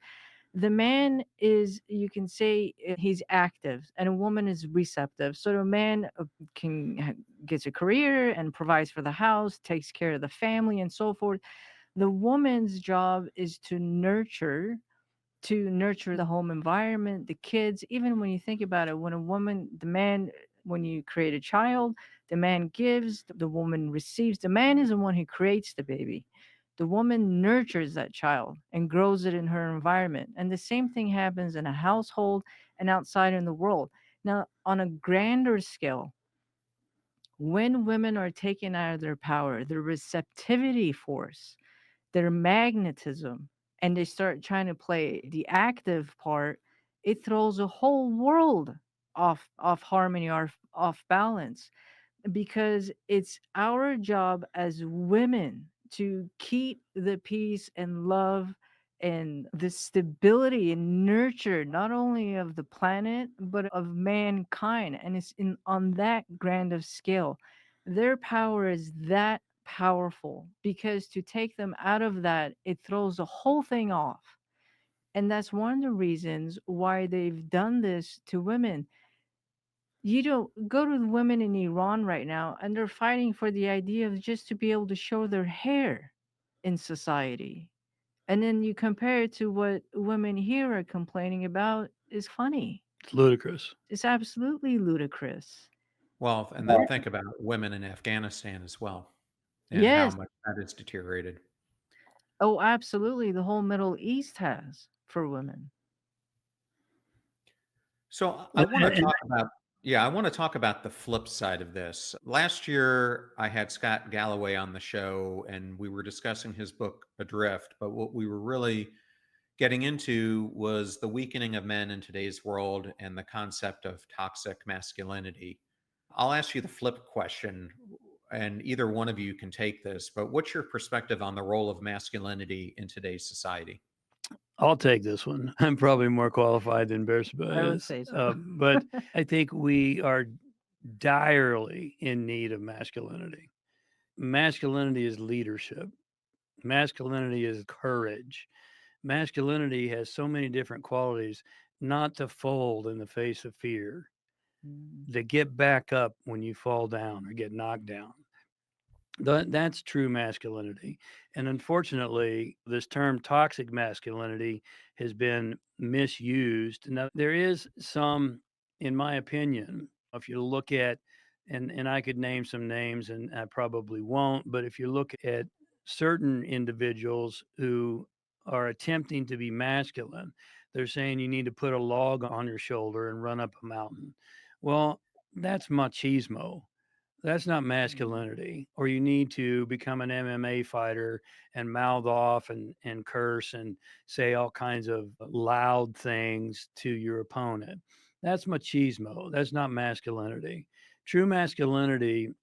the man is, you can say, he's active and a woman is receptive. So the man gets a career and provides for the house, takes care of the family and so forth. The woman's job is to nurture the home environment, the kids. Even when you think about it, when a woman, the man, when you create a child, the man gives, the woman receives. The man is the one who creates the baby. The woman nurtures that child and grows it in her environment. And the same thing happens in a household and outside in the world. Now, on a grander scale, when women are taken out of their power, their receptivity force, their magnetism, and they start trying to play the active part, it throws a whole world off harmony or off balance, because it's our job as women to keep the peace and love and the stability and nurture not only of the planet but of mankind. And it's in on that grand of scale, their power is that powerful, because to take them out of that, it throws the whole thing off. And that's one of the reasons why they've done this to women. You don't go to the women in Iran right now, and they're fighting for the idea of just to be able to show their hair in society. And then you compare it to what women here are complaining about is funny. It's ludicrous. It's absolutely ludicrous. Well, and then think about women in Afghanistan as well and how Yes. much that has deteriorated. Oh, absolutely. The whole Middle East has for women. So I And, want to and talk about, yeah, I want to talk about the flip side of this. Last year, I had Scott Galloway on the show and we were discussing his book, Adrift. But what we were really getting into was the weakening of men in today's world and the concept of toxic masculinity. I'll ask you the flip question, and either one of you can take this, but what's your perspective on the role of masculinity in today's society? I'll take this one. I'm probably more qualified than I Bersabeh would is. say so. But I think we are direly in need of masculinity. Masculinity is leadership. Masculinity is courage. Masculinity has so many different qualities: not to fold in the face of fear, Mm. to get back up when you fall down or get knocked down. That's true masculinity. And unfortunately, this term toxic masculinity has been misused. Now, there is some, in my opinion, if you look at, and I could name some names and I probably won't, but if you look at certain individuals who are attempting to be masculine, they're saying you need to put a log on your shoulder and run up a mountain. Well, that's machismo. That's not Mm. masculinity. Or you need to become an MMA fighter and mouth off and curse and say all kinds of loud things to your opponent. That's machismo. That's not masculinity. True masculinity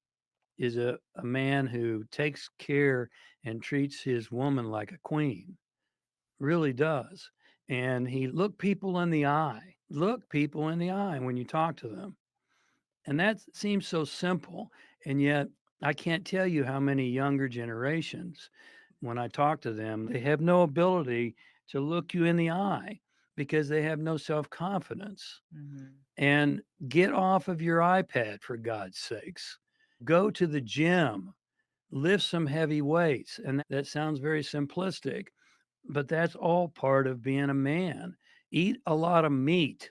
is a man who takes care and treats his woman like a queen, really does. And he look people in the eye, look people in the eye when you talk to them. And that seems so simple. And yet, I can't tell you how many younger generations, when I talk to them, they have no ability to look you in the eye because they have no self confidence. Mhm. And get off of your iPad, for God's sakes. Go to the gym, lift some heavy weights. And that sounds very simplistic, but that's all part of being a man. Eat a lot of meat,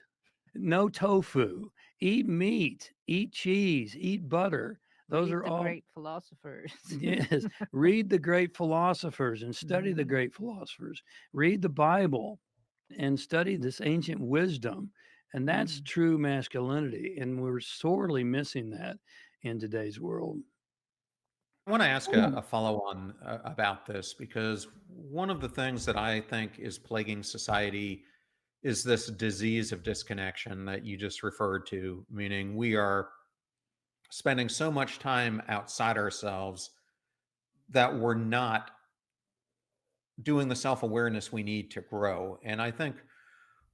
no tofu, eat meat, eat cheese, eat butter. Those Read are the all, great philosophers. yes, read the great philosophers and study the Mhm. great philosophers. Read the Bible and study this ancient wisdom. And that's Mm. true masculinity. And we're sorely missing that in today's world. I want to ask a follow on about this because one of the things that I think is plaguing society is this disease of disconnection that you just referred to, meaning we are spending so much time outside ourselves that we're not doing the self awareness we need to grow. And I think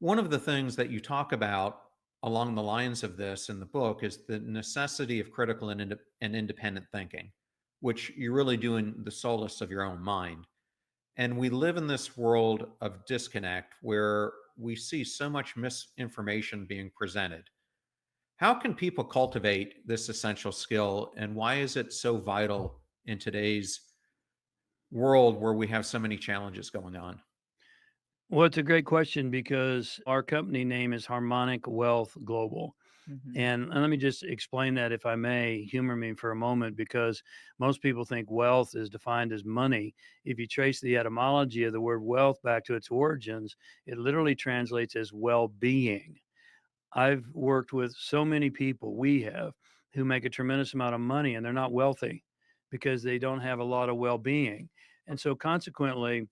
one of the things that you talk about along the lines of this in the book is the necessity of critical and independent thinking, which you really do in the solace of your own mind. And we live in this world of disconnect where we see so much misinformation being presented. How can people cultivate this essential skill, and why is it so vital in today's world where we have so many challenges going on? Well, it's a great question because our company name is Harmonic Wealth Global. Mhm. And let me just explain that, if I may, humor me for a moment, because most people think wealth is defined as money. If you trace the etymology of the word wealth back to its origins, it literally translates as well being. I've worked with so many people, we have, who make a tremendous amount of money and they're not wealthy because they don't have a lot of well being. And so, consequently,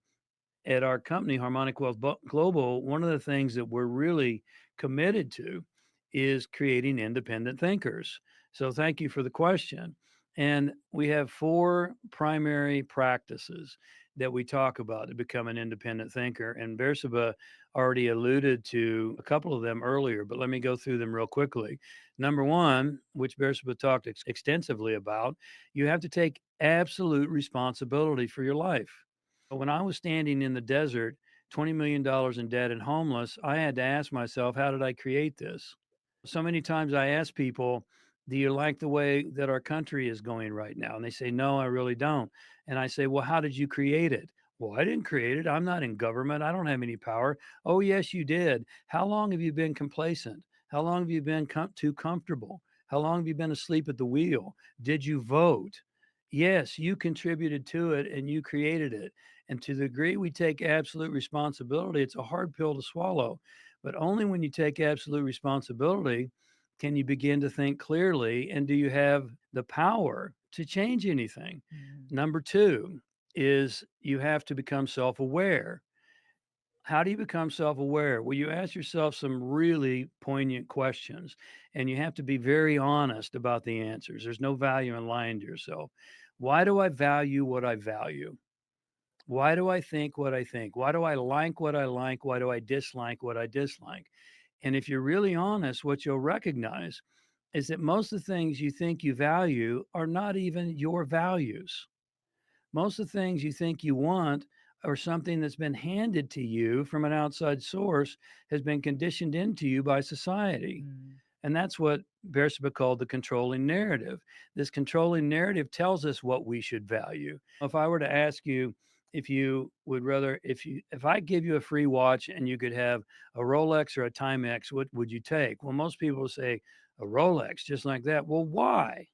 at our company, Harmonic Wealth Global, one of the things that we're really committed to is creating independent thinkers. So, thank you for the question. And we have four primary practices that we talk about to become an independent thinker. And Bersabeh already alluded to a couple of them earlier, but let me go through them real quickly. Number one, which Bersabeh talked extensively about, you have to take absolute responsibility for your life. When I was standing in the desert, $20 million in debt and homeless, I had to ask myself, how did I create this? So many times I ask people, do you like the way that our country is going right now? And they say, no, I really don't. And I say, well, how did you create it? Well, I didn't create it. I'm not in government. I don't have any power. Oh, yes, you did. How long have you been complacent? How long have you been too comfortable? How long have you been asleep at the wheel? Did you vote? Yes, you contributed to it and you created it. And to the degree we take absolute responsibility, it's a hard pill to swallow. But only when you take absolute responsibility can you begin to think clearly, and do you have the power to change anything? Mhm. Number two is you have to become self aware. How do you become self aware? Well, you ask yourself some really poignant questions, and you have to be very honest about the answers. There's no value in lying to yourself. Why do I value what I value? Why do I think what I think? Why do I like what I like? Why do I dislike what I dislike? And if you're really honest, what you'll recognize is that most of the things you think you value are not even your values. Most of the things you think you want or something that's been handed to you from an outside source has been conditioned into you by society. Mm. And that's what Bersabeh called the controlling narrative. This controlling narrative tells us what we should value. If I were to ask you if you would rather, if I give you a free watch and you could have a Rolex or a Timex, what would you take? Well, most people say a Rolex, just like that. Well, why?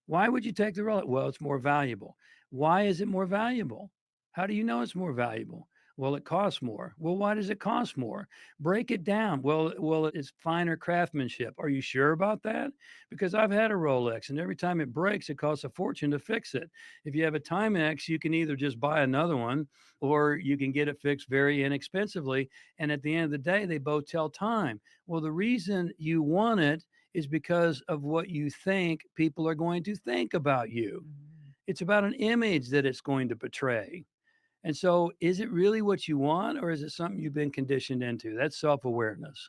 Why would you take the Rolex? Well, it's more valuable. Why is it more valuable? How do you know it's more valuable? Well, it costs more. Well, why does it cost more? Break it down. Well, it's finer craftsmanship. Are you sure about that? Because I've had a Rolex, and every time it breaks, it costs a fortune to fix it. If you have a Timex, you can either just buy another one, or you can get it fixed very inexpensively. And at the end of the day, they both tell time. Well, the reason you want it is because of what you think people are going to think about you. Mm. It's about an image that it's going to portray. And so, is it really what you want, or is it something you've been conditioned into? That's self awareness.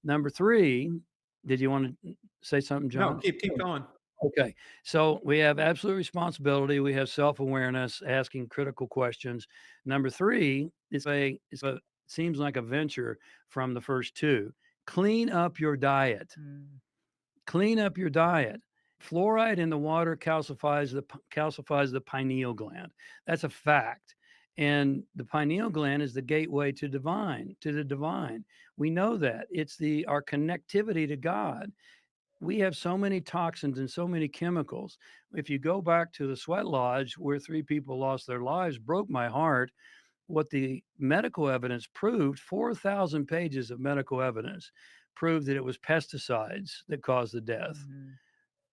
Number three, did you want to say something, No, John? keep going. Okay. So, we have absolute responsibility, we have self awareness, asking critical questions. Number three seems like a venture from the first two. Clean up your diet. Mm. Clean up your diet. Fluoride in the water calcifies the pineal gland. That's a fact. And the pineal gland is the gateway to the divine. We know that. It's our connectivity to God. We have so many toxins and so many chemicals. If you go back to the sweat lodge where 3 people lost their lives, broke my heart. What the medical evidence proved, 4,000 pages of medical evidence proved that it was pesticides that caused the death. Mhm.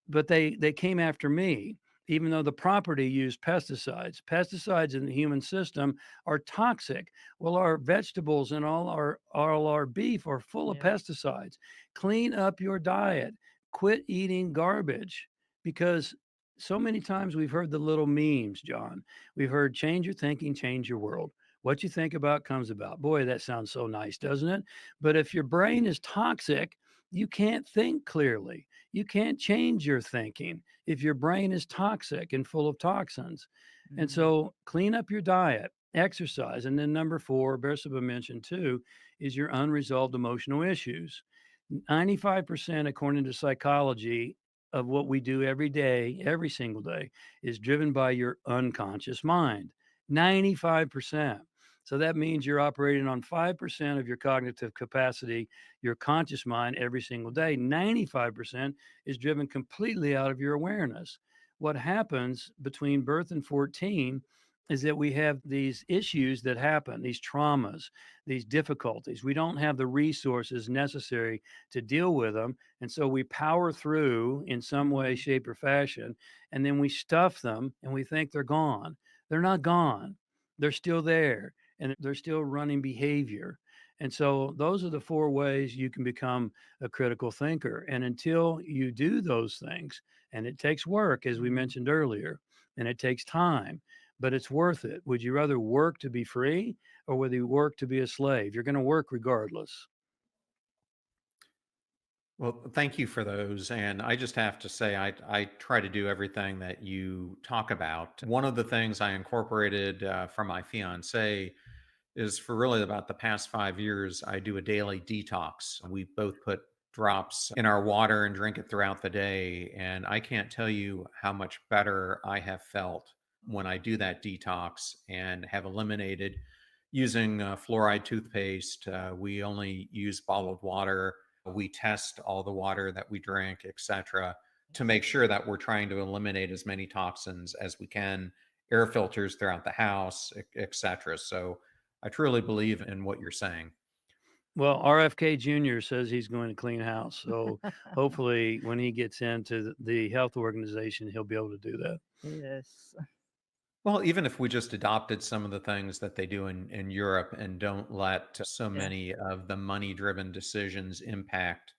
But they came after me, even though the property used pesticides. Pesticides in the human system are toxic. Well, our vegetables and all our beef are full of Yep. pesticides. Clean up your diet. Quit eating garbage, because so many times we've heard the little memes, John. We've heard change your thinking, change your world. What you think about comes about. Boy, that sounds so nice, doesn't it? But if your brain is toxic, you can't think clearly. You can't change your thinking if your brain is toxic and full of toxins. And Mm. so clean up your diet, exercise. And then number four, Bersabeh mentioned too, is your unresolved emotional issues. 95%, according to psychology, of what we do every day, every single day, is driven by your unconscious mind. 95%. So that means you're operating on 5% of your cognitive capacity, your conscious mind, every single day. 95% is driven completely out of your awareness. What happens between birth and 14 is that we have these issues that happen, these traumas, these difficulties. We don't have the resources necessary to deal with them. And so we power through in some way, Mhm. shape, or fashion. And then we stuff them and we think they're gone. They're not gone, they're still there, and they're still running behavior. And so those are the four ways you can become a critical thinker. And until you do those things, and it takes work, as we Mhm. mentioned earlier, and it takes time, but it's worth it. Would you rather work to be free, or would you work to be a slave? You're going to work regardless. Well, thank you for those. And I just have to say, I try to do everything that you talk about. One of the things I incorporated from my fiance is for really about the past 5 years, I do a daily detox. We both put drops in our water and drink it throughout the day. And I can't tell you how much better I have felt when I do that detox and have eliminated using fluoride toothpaste. We only use bottled water. We test all the water that we drink, etc., to make sure that we're trying to eliminate as many toxins as we can, air filters throughout the house, etc. So I truly believe in what you're saying. Well, RFK Jr. says he's going to clean house. So hopefully, when he gets into the health organization, he'll be able to do that. Yes. Well, even if we just adopted some of the things that they do in Europe and don't let so Yeah. many of the money driven decisions impact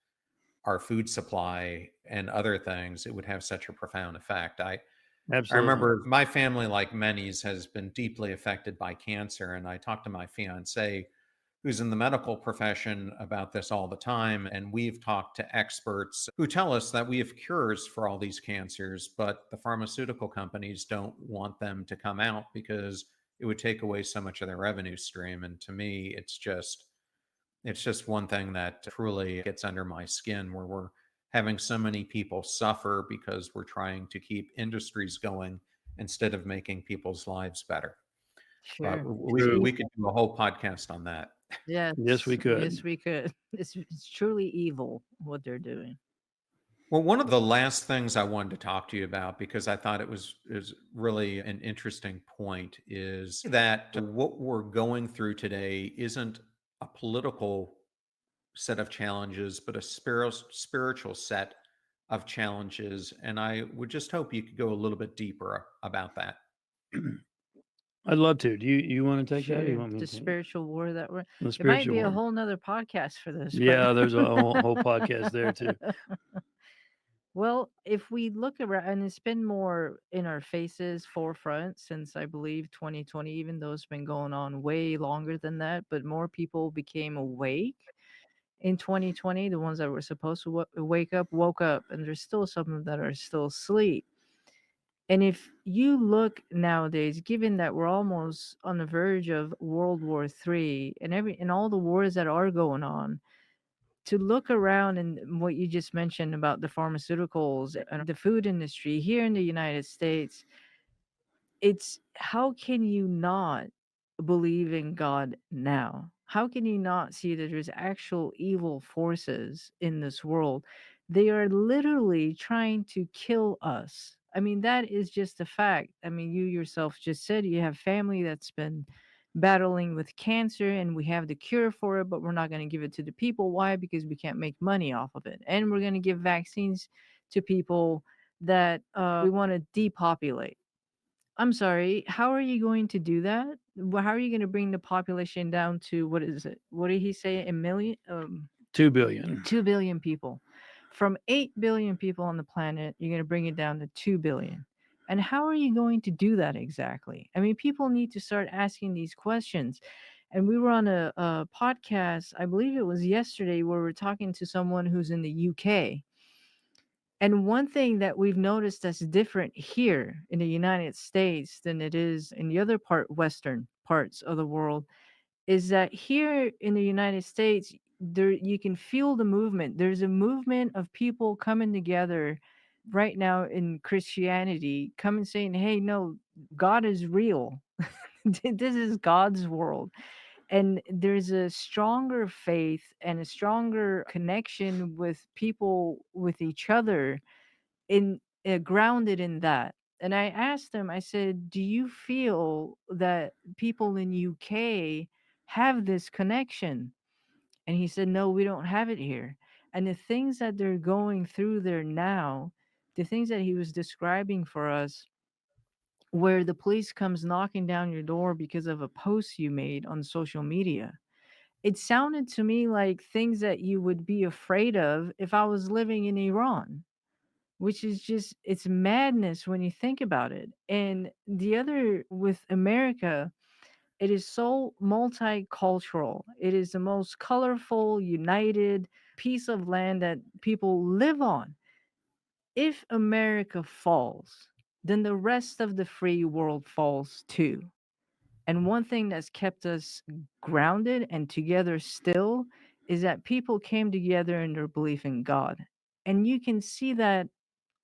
our food supply and other things, it would have such a profound effect. I Absolutely. remember my family, like many's, has been deeply affected by cancer. And I talked to my fiance, who's in the medical profession, about this all the time. And we've talked to experts who tell us that we have cures for all these cancers, but the pharmaceutical companies don't want them to come out because it would take away so much of their revenue stream. And to me, it's just one thing that truly gets under my skin, where we're having so many people suffer because we're trying to keep industries going instead of making people's lives better. But Sure. It's True. we evil. could do a whole podcast on that. Yes, we Yes, could. yes, we could. It's truly evil what they're doing. Well, one of the last things I wanted to talk to you about, because I thought it was is really an interesting point, is that what we're going through today isn't a political set of challenges, but a spiritual set of challenges. And I would just hope you could go a little bit deeper about that. I'd love to. Do you want to take that? Or you Sure. want me The to take it? spiritual war that we're The it might spiritual be a war. whole nother podcast for this, but Yeah, there's a whole podcast there too. well, if we look around and it's been more in our faces forefront since I believe 2020, even though it's been going on way longer than that, but more people became awake in 2020. The ones that were supposed to wake up woke up, and there's still some that are still asleep. And if you look nowadays, given that we're almost on the verge of World War III and all the wars that are going on, to look around and what you just mentioned about the pharmaceuticals and the food industry here in the United States, it's how can you not believe in God now? How can you not see that there's actual evil forces in this world? They are literally trying to kill us. I mean, that is just a fact. I mean, you yourself just said you have family that's been battling with cancer and we have the cure for it, but we're not going to give it to the people. Why? Because we can't make money off of it. And we're going to give vaccines to people that we want to depopulate. I'm sorry, how are you going to do that? How are you going to bring the population down to what is it? What did he say? A million? 2 billion. 2 billion people. From 8 billion people on the planet, you're going to bring it down to 2 billion. And how are you going to do that exactly? I mean, people need to start asking these questions. And we were on a podcast, I believe it was yesterday, where we're talking to someone who's in the UK. And one thing that we've noticed that's different here in the United States than it is in the other western parts of the world is that here in the United States, there you can feel the movement. There's a movement of people coming together right now in Christianity, coming saying, "Hey, no, God is real. This is God's world." And there's a stronger faith and a stronger connection with people with each other in grounded in that. And I asked him, I said, "Do you feel that people in UK have this connection?" And he said, "No, we don't have it here." And the things that they're going through there now, the things that he was describing for us, where the police comes knocking down your door because of a post you made on social media. It sounded to me like things that you would be afraid of if I was living in Iran, which is just it's madness when you think about it. And the other with America, it is so multicultural. It is the most colorful, united piece of land that people live on. If America falls, then the rest of the free world falls too. And one thing that's kept us grounded and together still is that people came together in their belief in God. And you can see that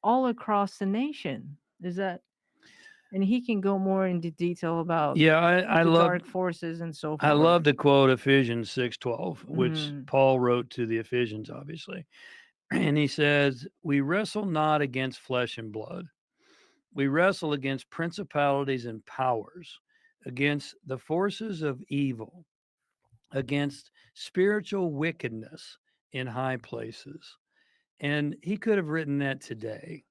all across the nation. Is that and he can go more into detail about Yeah, I the love dark forces and so I forth. love to quote Ephesians 6:12, which Mm, Paul wrote to the Ephesians, obviously. And he says, "We wrestle not against flesh and blood. We wrestle against principalities and powers, against the forces of evil, against spiritual wickedness in high places." And he could have written that today.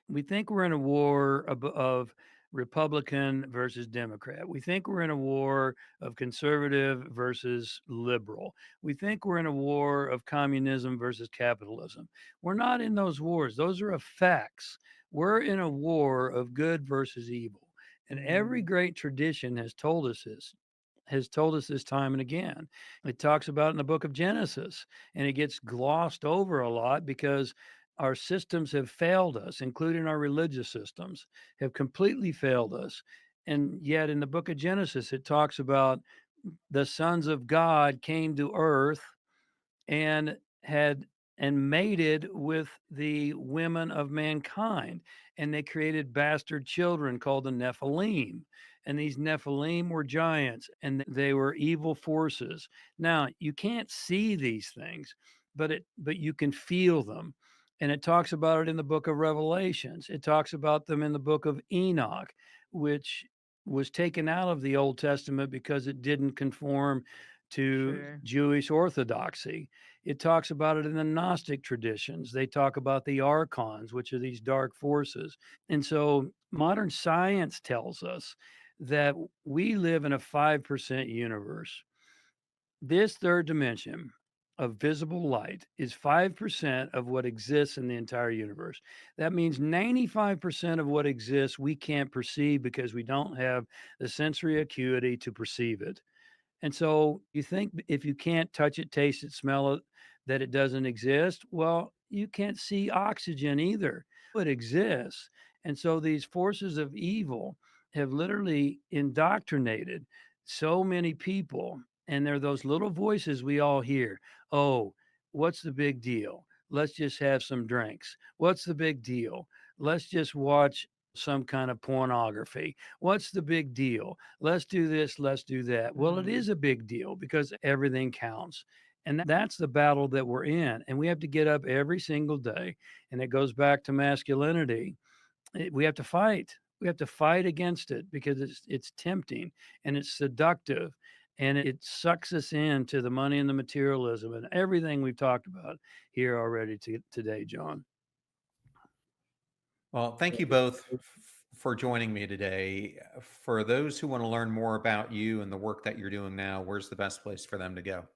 We think we're in a war of Republican versus Democrat. We think we're in a war of conservative versus liberal. We think we're in a war of communism versus capitalism. We're not in those wars. Those are effects. We're in a war of good versus evil. And every mm, great tradition has told us this time and again. It talks about it in the book of Genesis, and it gets glossed over a lot because our systems have failed us, including our religious systems, have completely failed us. And yet in the book of Genesis, it talks about the sons of God came to earth and had and mated with the women of mankind, and they created bastard children called the Nephilim. And these Nephilim were giants, and they were evil forces. Now you can't see these things, but you can feel them. And it talks about it in the book of Revelations. It talks about them in the book of Enoch, which was taken out of the Old Testament because it didn't conform to Sure. Jewish orthodoxy. It talks about it in the Gnostic traditions. They talk about the archons, which are these dark forces. And so modern science tells us that we live in a 5% universe. This third dimension of visible light is 5% of what exists in the entire universe. That means 95% of what exists we can't perceive because we don't have the sensory acuity to perceive it. And so you think if you can't touch it, taste it, smell it, that it doesn't exist. Well, you can't see oxygen either. It exists. And so these forces of evil have literally indoctrinated so many people. And they're those little voices we all hear. Oh, what's the big deal? Let's just have some drinks. What's the big deal? Let's just watch some kind of pornography. What's the big deal? Let's do this, let's do that. Well, it Mm. is a big deal because everything counts. And that's the battle that we're in. And we have to get up every single day. And it goes back to masculinity. We have to fight. We have to fight against it because it's tempting and it's seductive and it sucks us into the money and the materialism and everything we've talked about here already today, John. Well, thank you both for joining me today. For those who want to learn more about you and the work that you're doing now, where's the best place for them to go?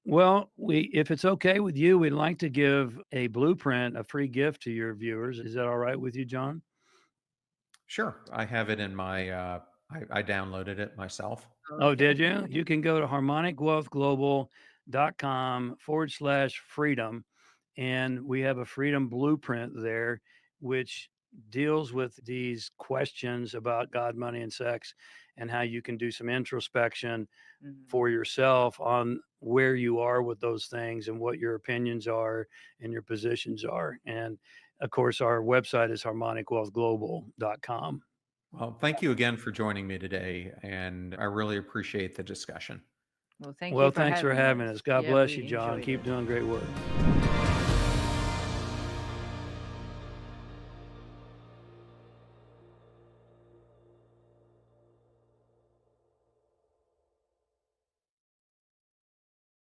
Well, if it's okay with you, we'd like to give a blueprint, a free gift to your viewers. Is that all right with you, John? Sure. I have it in my, I downloaded it myself. Oh, Okay. did you? You can go to harmonicwealthglobal.com/freedom. And we have a freedom blueprint there, which deals with these questions about God, money, and sex, and how you can do some introspection Mhm. for yourself on where you are with those things and what your opinions are and your positions are. And of course, our website is harmonicwealthglobal.com. Well, thank you again for joining me today, and I really appreciate the discussion. Well, thank you Well, for thanks for having having us. us. God Yeah, bless you, we John. enjoyed Keep it. doing great work.